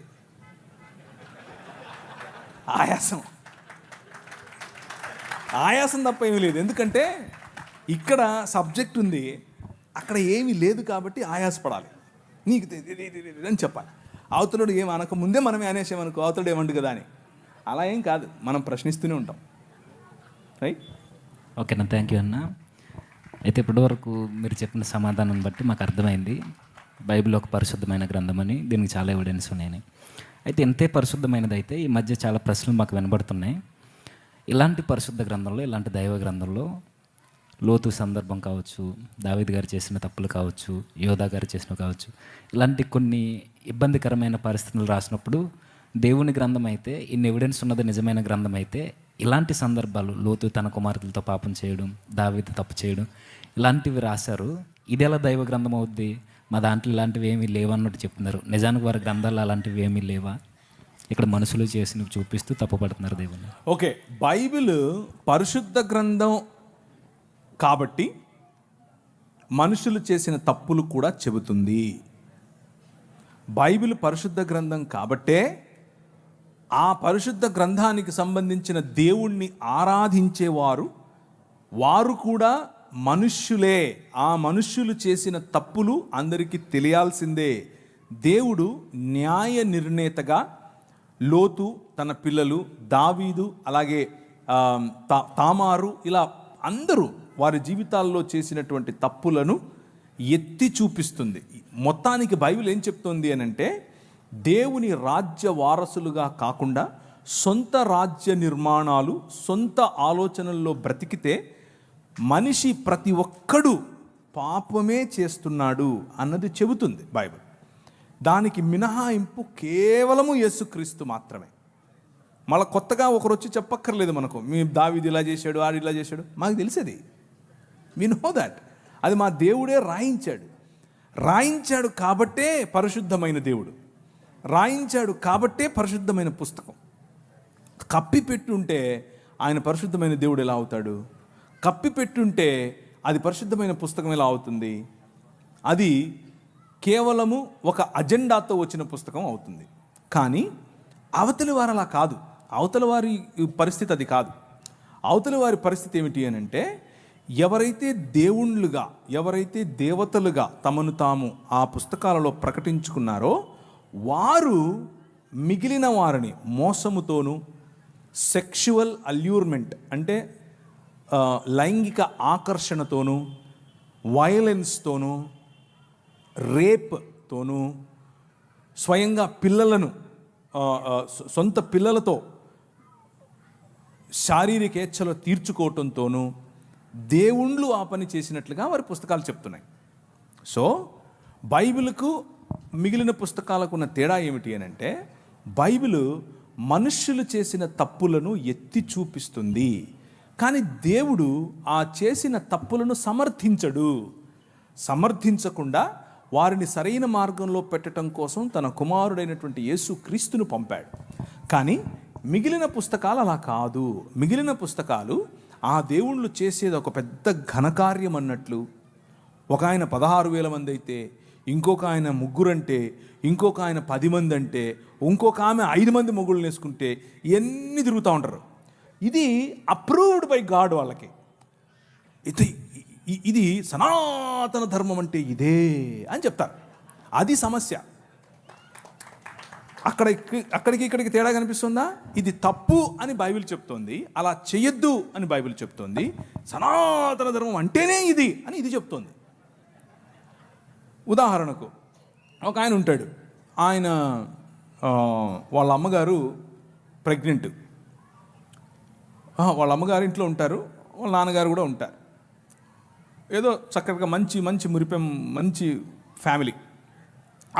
ఆయాసం తప్ప ఏమీ లేదు. ఎందుకంటే ఇక్కడ సబ్జెక్ట్ ఉంది, అక్కడ ఏమీ లేదు కాబట్టి ఆయాసపడాలి. నీకు అని చెప్పాలి. అవతలుడు ఏం అనక ముందే మనమే అనేసామనుకో, అవతలుడు ఏమండు కదా అని. అలా ఏం కాదు, మనం ప్రశ్నిస్తూనే ఉంటాం. రైట్? ఓకేనా, థ్యాంక్ యూ అన్న. అయితే ఇప్పటివరకు మీరు చెప్పిన సమాధానం బట్టి మాకు అర్థమైంది బైబిల్ ఒక పరిశుద్ధమైన గ్రంథం అని, దీనికి చాలా ఎవిడెన్స్ ఉన్నాయని. అయితే ఎంతే పరిశుద్ధమైనది అయితే ఈ మధ్య చాలా ప్రశ్నలు మాకు వినబడుతున్నాయి. ఇలాంటి పరిశుద్ధ గ్రంథంలో, ఇలాంటి దైవ గ్రంథంలో లోతు సందర్భం కావచ్చు, దావీదు గారు చేసిన తప్పులు కావచ్చు, యోధా గారు చేసినవి కావచ్చు, ఇలాంటి కొన్ని ఇబ్బందికరమైన పరిస్థితులు రాసినప్పుడు దేవుని గ్రంథం అయితే, ఇన్ని ఎవిడెన్స్ ఉన్నది నిజమైన గ్రంథం అయితే, ఇలాంటి సందర్భాలు లోతు తన కుమార్తెలతో పాపం చేయడం, దావీదు తప్పు చేయడం, ఇలాంటివి రాశారు. ఇది ఎలా దైవ గ్రంథం అవుద్ది? మా దాంట్లో ఇలాంటివి ఏమీ లేవన్నట్టు చెప్తున్నారు. నిజానికి వారి గ్రంథాలు అలాంటివి ఏమీ లేవా? ఇక్కడ మనుషులు చేసినవి చూపిస్తూ తప్పుపడుతున్నారు దేవుని. ఓకే, బైబిల్ పరిశుద్ధ గ్రంథం కాబట్టి మనుషులు చేసిన తప్పులు కూడా చెబుతుంది. బైబిల్ పరిశుద్ధ గ్రంథం కాబట్టే ఆ పరిశుద్ధ గ్రంథానికి సంబంధించిన దేవుణ్ణి ఆరాధించేవారు వారు కూడా మనుష్యులే. ఆ మనుష్యులు చేసిన తప్పులు అందరికీ తెలియాల్సిందే. దేవుడు న్యాయ నిర్ణేతగా లోతు, తన పిల్లలు, దావీదు, అలాగే తామారు, ఇలా అందరూ వారి జీవితాల్లో చేసినటువంటి తప్పులను ఎత్తి చూపిస్తుంది. మొత్తానికి బైబిల్ ఏం చెప్తోంది అని అంటే, దేవుని రాజ్య వారసులుగా కాకుండా సొంత రాజ్య నిర్మాణాలు, సొంత ఆలోచనల్లో బ్రతికితే మనిషి ప్రతి ఒక్కడు పాపమే చేస్తున్నాడు అన్నది చెబుతుంది బైబిల్. దానికి మినహాయింపు కేవలము యేసుక్రీస్తు మాత్రమే. మళ్ళీ కొత్తగా ఒకరు వచ్చి చెప్పక్కర్లేదు మనకు, మీ దావీదు ఇలా చేశాడు, ఆడు ఇలా చేశాడు. మాకు తెలిసేది, వి నో దాట్. అది మా దేవుడే రాయించాడు కాబట్టే పరిశుద్ధమైన దేవుడు, రాయించాడు కాబట్టే పరిశుద్ధమైన పుస్తకం. కప్పిపెట్టుంటే ఆయన పరిశుద్ధమైన దేవుడు ఎలా అవుతాడు? కప్పిపెట్టుంటే అది పరిశుద్ధమైన పుస్తకం ఎలా అవుతుంది? అది కేవలము ఒక అజెండాతో వచ్చిన పుస్తకం అవుతుంది. కానీ అవతలి వారు అలా కాదు. అవతలి వారి పరిస్థితి అది కాదు. అవతలి వారి పరిస్థితి ఏమిటి అని అంటే, ఎవరైతే దేవుళ్ళుగా, ఎవరైతే దేవతలుగా తమను తాము ఆ పుస్తకాలలో ప్రకటించుకున్నారో వారు మిగిలిన వారిని మోసముతోనూ, సెక్షువల్ అల్యూర్మెంట్ అంటే లైంగిక ఆకర్షణతోనూ, వయలెన్స్తోనూ, రేప్తోనూ, స్వయంగా పిల్లలను సొంత పిల్లలతో శారీరకేచ్ఛలు తీర్చుకోవటంతోనూ దేవుళ్ళు ఆ పని చేసినట్లుగా వారి పుస్తకాలు చెప్తున్నాయి. సో బైబిల్కు మిగిలిన పుస్తకాలకు ఉన్న తేడా ఏమిటి అని అంటే, బైబిల్ మనుష్యులు చేసిన తప్పులను ఎత్తి చూపిస్తుంది, కానీ దేవుడు ఆ చేసిన తప్పులను సమర్థించకుండా వారిని సరైన మార్గంలో పెట్టడం కోసం తన కుమారుడైనటువంటి యేసుక్రీస్తును పంపాడు. కానీ మిగిలిన పుస్తకాలు అలా కాదు. మిగిలిన పుస్తకాలు ఆ దేవుళ్ళు చేసేది ఒక పెద్ద ఘనకార్యం అన్నట్లు. ఒక ఆయన 16,000 మంది అయితే, ఇంకొక ఆయన 3 అంటే, ఇంకొక ఆయన 10 మంది అంటే, ఇంకొక ఆమె 5 మంది మొగుళ్ళు వేసుకుంటే ఇవన్నీ తిరుగుతూ ఉంటారు. ఇది అప్రూవ్డ్ బై గాడ్. వాళ్ళకి ఇది సనాతన ధర్మం అంటే ఇదే అని చెప్తారు. అది సమస్య. అక్కడికి ఇక్కడికి తేడా కనిపిస్తుందా? ఇది తప్పు అని బైబిల్ చెప్తోంది, అలా చెయ్యొద్దు అని బైబిల్ చెప్తోంది. సనాతన ధర్మం అంటేనే ఇది అని ఇది చెప్తోంది. ఉదాహరణకు ఒక ఆయన ఉంటాడు, ఆయన వాళ్ళ అమ్మగారు ప్రెగ్నెంట్. వాళ్ళ అమ్మగారు ఇంట్లో ఉంటారు, వాళ్ళ నాన్నగారు కూడా ఉంటారు. ఏదో చక్కగా మంచి మురిపెం మంచి ఫ్యామిలీ.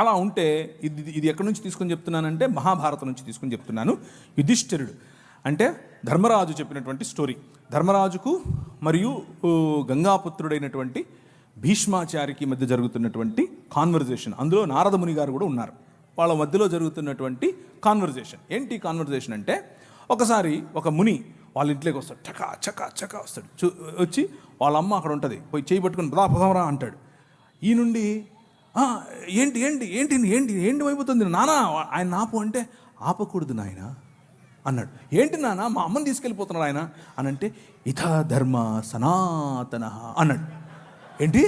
అలా ఉంటే ఇది ఎక్కడి నుంచి తీసుకొని చెప్తున్నానంటే మహాభారతం నుంచి తీసుకొని చెప్తున్నాను. యుధిష్ఠిరుడు అంటే ధర్మరాజు చెప్పినటువంటి స్టోరీ. ధర్మరాజుకు మరియు గంగాపుత్రుడైనటువంటి భీష్మాచారికి మధ్య జరుగుతున్నటువంటి కాన్వర్జేషన్. అందులో నారద ముని గారు కూడా ఉన్నారు. వాళ్ళ మధ్యలో జరుగుతున్నటువంటి కాన్వర్జేషన్ ఏంటి? కాన్వర్జేషన్ అంటే, ఒకసారి ఒక ముని వాళ్ళ ఇంట్లోకి వస్తాడు, చకా వస్తాడు. వచ్చి వాళ్ళ అమ్మ అక్కడ ఉంటుంది, పోయి చేయి పట్టుకుని పదాపదవరా అంటాడు. ఈ నుండి ఏంటి ఏంటి ఏంటి ఏంటి ఏంటి అయిపోతుంది నానా, ఆయన ఆపు అంటే, ఆపకూడదు నాయన అన్నాడు. ఏంటి నాన్న, మా అమ్మని తీసుకెళ్ళిపోతున్నాడు ఆయన అని అంటే, ఇథ ధర్మ సనాతన అన్నాడు. ఏంటి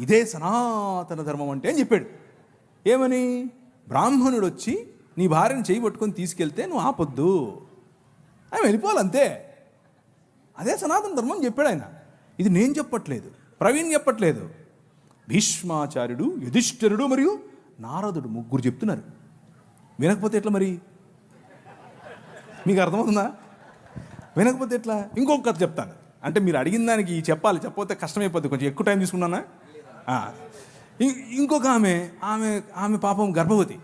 ఇదే సనాతన ధర్మం అంటే అని చెప్పాడు. ఏమని? బ్రాహ్మణుడు వచ్చి నీ భార్యను చేయి పట్టుకొని తీసుకెళ్తే నువ్వు ఆపొద్దు, ఆయన వెళ్ళిపోవాలంతే, అదే సనాతన ధర్మం అని చెప్పాడు ఆయన. ఇది నేను చెప్పట్లేదు, ప్రవీణ్ చెప్పట్లేదు, భీష్మాచార్యుడు, యుధిష్ఠిరుడు మరియు నారదుడు ముగ్గురు చెప్తున్నారు. వినకపోతే ఎట్లా మరి? మీకు అర్థమవుతుందా? వినకపోతే ఎట్లా? ఇంకొక కథ చెప్తాను. అంటే మీరు అడిగిన దానికి చెప్పాలి, చెప్పకపోతే కష్టమైపోద్ది, కొంచెం ఎక్కువ టైం తీసుకున్నానా. ఇంకొక ఆమె పాపం గర్భవతి,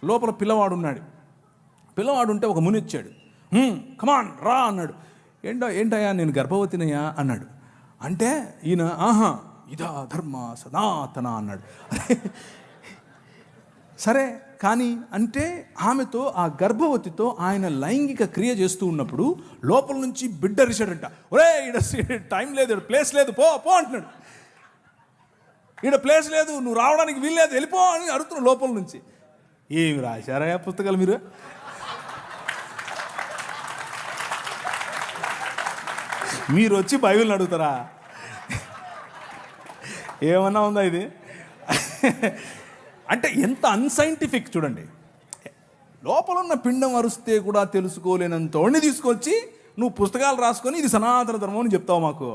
లోపల పిల్లవాడు ఉన్నాడు. పిల్లవాడు ఉంటే ఒక ముని వచ్చాడు, కమాన్ రా అన్నాడు. ఏంటయ్యా నేను గర్భవతినయ్యా అన్నాడు. అంటే ఈయన ఇదా ధర్మ సనాతన అన్నాడు. సరే కానీ అంటే ఆమెతో, ఆ గర్భవతితో ఆయన లైంగిక క్రియ చేస్తూ ఉన్నప్పుడు లోపల నుంచి బిడ్డ రిసాడంట. ఒరే టైం లేదు, ప్లేస్ లేదు, పో అంటున్నాడు. ఈడ ప్లేస్ లేదు, నువ్వు రావడానికి వీల్లేదు, వెళ్ళిపో అని అడుగుతున్నావు లోపల నుంచి. ఏమి రాశారా పుస్తకాలు మీరు? మీరు వచ్చి బైబిల్ని అడుగుతారా? ఏమన్నా ఉందా ఇది? అంటే ఎంత అన్సైంటిఫిక్ చూడండి. లోపల ఉన్న పిండం అరుస్తే కూడా తెలుసుకోలేనంతోడిని తీసుకొచ్చి నువ్వు పుస్తకాలు రాసుకొని ఇది సనాతన ధర్మం అని చెప్తావు మాకు.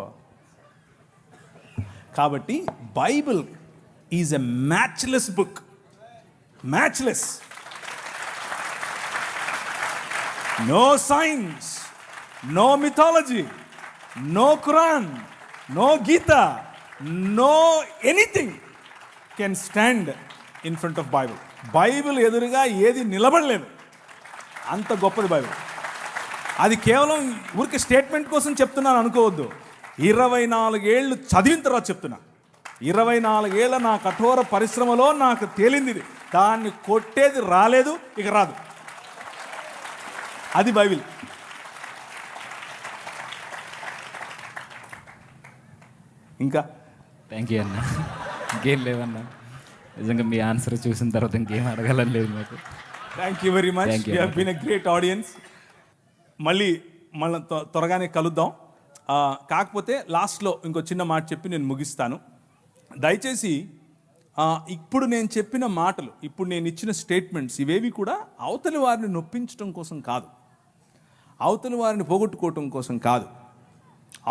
కాబట్టి Bible is a matchless book. Matchless. No science, no mythology, no Quran, no Gita, no anything can stand in front of Bible. Bible ఎదురుగా ఏది నిలబడలేదు, అంత గొప్పది బైబిల్. అది కేవలం ఊరికి స్టేట్మెంట్ కోసం చెప్తున్నాను అనుకోవద్దు. 24 ఏళ్ళు చదివిన తర్వాత చెప్తున్నా. 24 ఏళ్ళ నా కఠోర పరిశ్రమలో నాకు తేలింది ఇది. దాన్ని కొట్టేది రాలేదు, ఇక రాదు. అది బైబిల్. ఇంకా థ్యాంక్ యూ అన్న. ఇంకేం లేవన్నా, నిజంగా మీ ఆన్సర్ చూసిన తర్వాత ఇంకేం అడగాలని లేదు నాకు. Thank you very much. You have been a great audience. మళ్ళీ త్వరగానే కలుద్దాం. కాకపోతే లాస్ట్లో ఇంకో చిన్న మాట చెప్పి నేను ముగిస్తాను. దయచేసి ఇప్పుడు నేను చెప్పిన మాటలు, ఇప్పుడు నేను ఇచ్చిన స్టేట్మెంట్స్ ఇవేవి కూడా అవతలి వారిని నొప్పించడం కోసం కాదు, అవతలి వారిని పోగొట్టుకోవటం కోసం కాదు,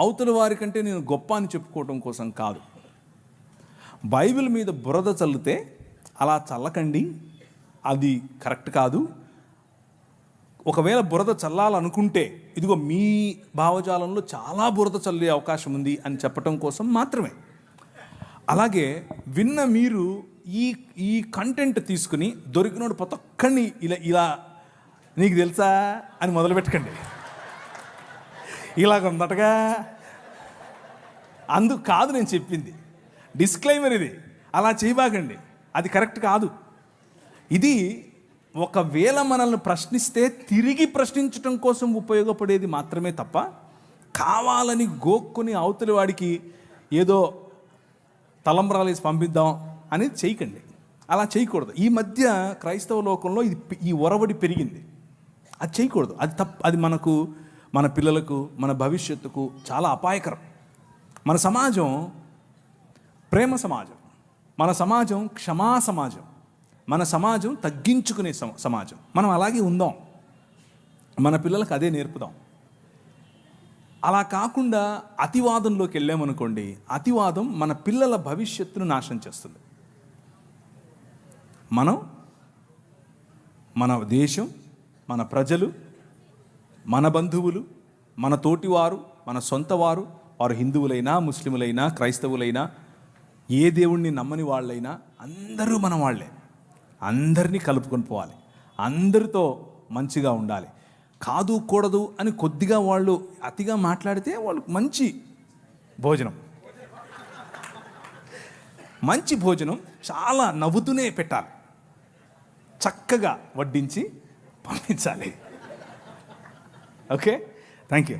అవతలి వారి కంటే నేను గొప్ప అని చెప్పుకోవటం కోసం కాదు. బైబిల్ మీద బురద చల్లితే అలా చల్లకండి, అది కరెక్ట్ కాదు. ఒకవేళ బురద చల్లాలనుకుంటే ఇదిగో మీ భావజాలంలో చాలా బురద చల్లే అవకాశం ఉంది అని చెప్పటం కోసం మాత్రమే. అలాగే విన్న మీరు ఈ కంటెంట్ తీసుకుని దొరికినోడు ప్రతి ఒక్కడిని ఇలా నీకు తెలుసా అని మొదలు పెట్టకండి. ఇలాగ ఉందటగా, అందుకు కాదు నేను చెప్పింది. డిస్క్లైమర్ ఇది. అలా చేయబాకండి, అది కరెక్ట్ కాదు. ఇది ఒకవేళ మనల్ని ప్రశ్నిస్తే తిరిగి ప్రశ్నించడం కోసం ఉపయోగపడేది మాత్రమే తప్ప కావాలని గోక్కుని అవతలి వాడికి ఏదో తలంబ్రాలు వేసి పంపిద్దాం అనేది చేయకండి. అలా చేయకూడదు. ఈ మధ్య క్రైస్తవ లోకంలో ఈ ఒరవడి పెరిగింది. అది చేయకూడదు. అది అది మనకు, మన పిల్లలకు, మన భవిష్యత్తుకు చాలా అపాయకరం. మన సమాజం ప్రేమ సమాజం, మన సమాజం క్షమా సమాజం, మన సమాజం తగ్గించుకునే సమాజం. మనం అలాగే ఉందాం, మన పిల్లలకు అదే నేర్పుదాం. అలా కాకుండా అతివాదంలోకి వెళ్ళామనుకోండి, అతివాదం మన పిల్లల భవిష్యత్తును నాశనం చేస్తుంది. మన దేశం, మన ప్రజలు, మన బంధువులు, మన తోటివారు, మన సొంత వారు, వారు హిందువులైనా, ముస్లిములైనా, క్రైస్తవులైనా, ఏ దేవుణ్ణి నమ్మని వాళ్ళైనా అందరూ మన వాళ్ళే. అందరినీ కలుపుకొని పోవాలి, అందరితో మంచిగా ఉండాలి. కాదు కూడదు అని కొద్దిగా వాళ్ళు అతిగా మాట్లాడితే వాళ్ళకి మంచి భోజనం చాలా నవ్వుతూనే పెట్టాలి, చక్కగా వడ్డించి పంపించాలి. Okay, thank you.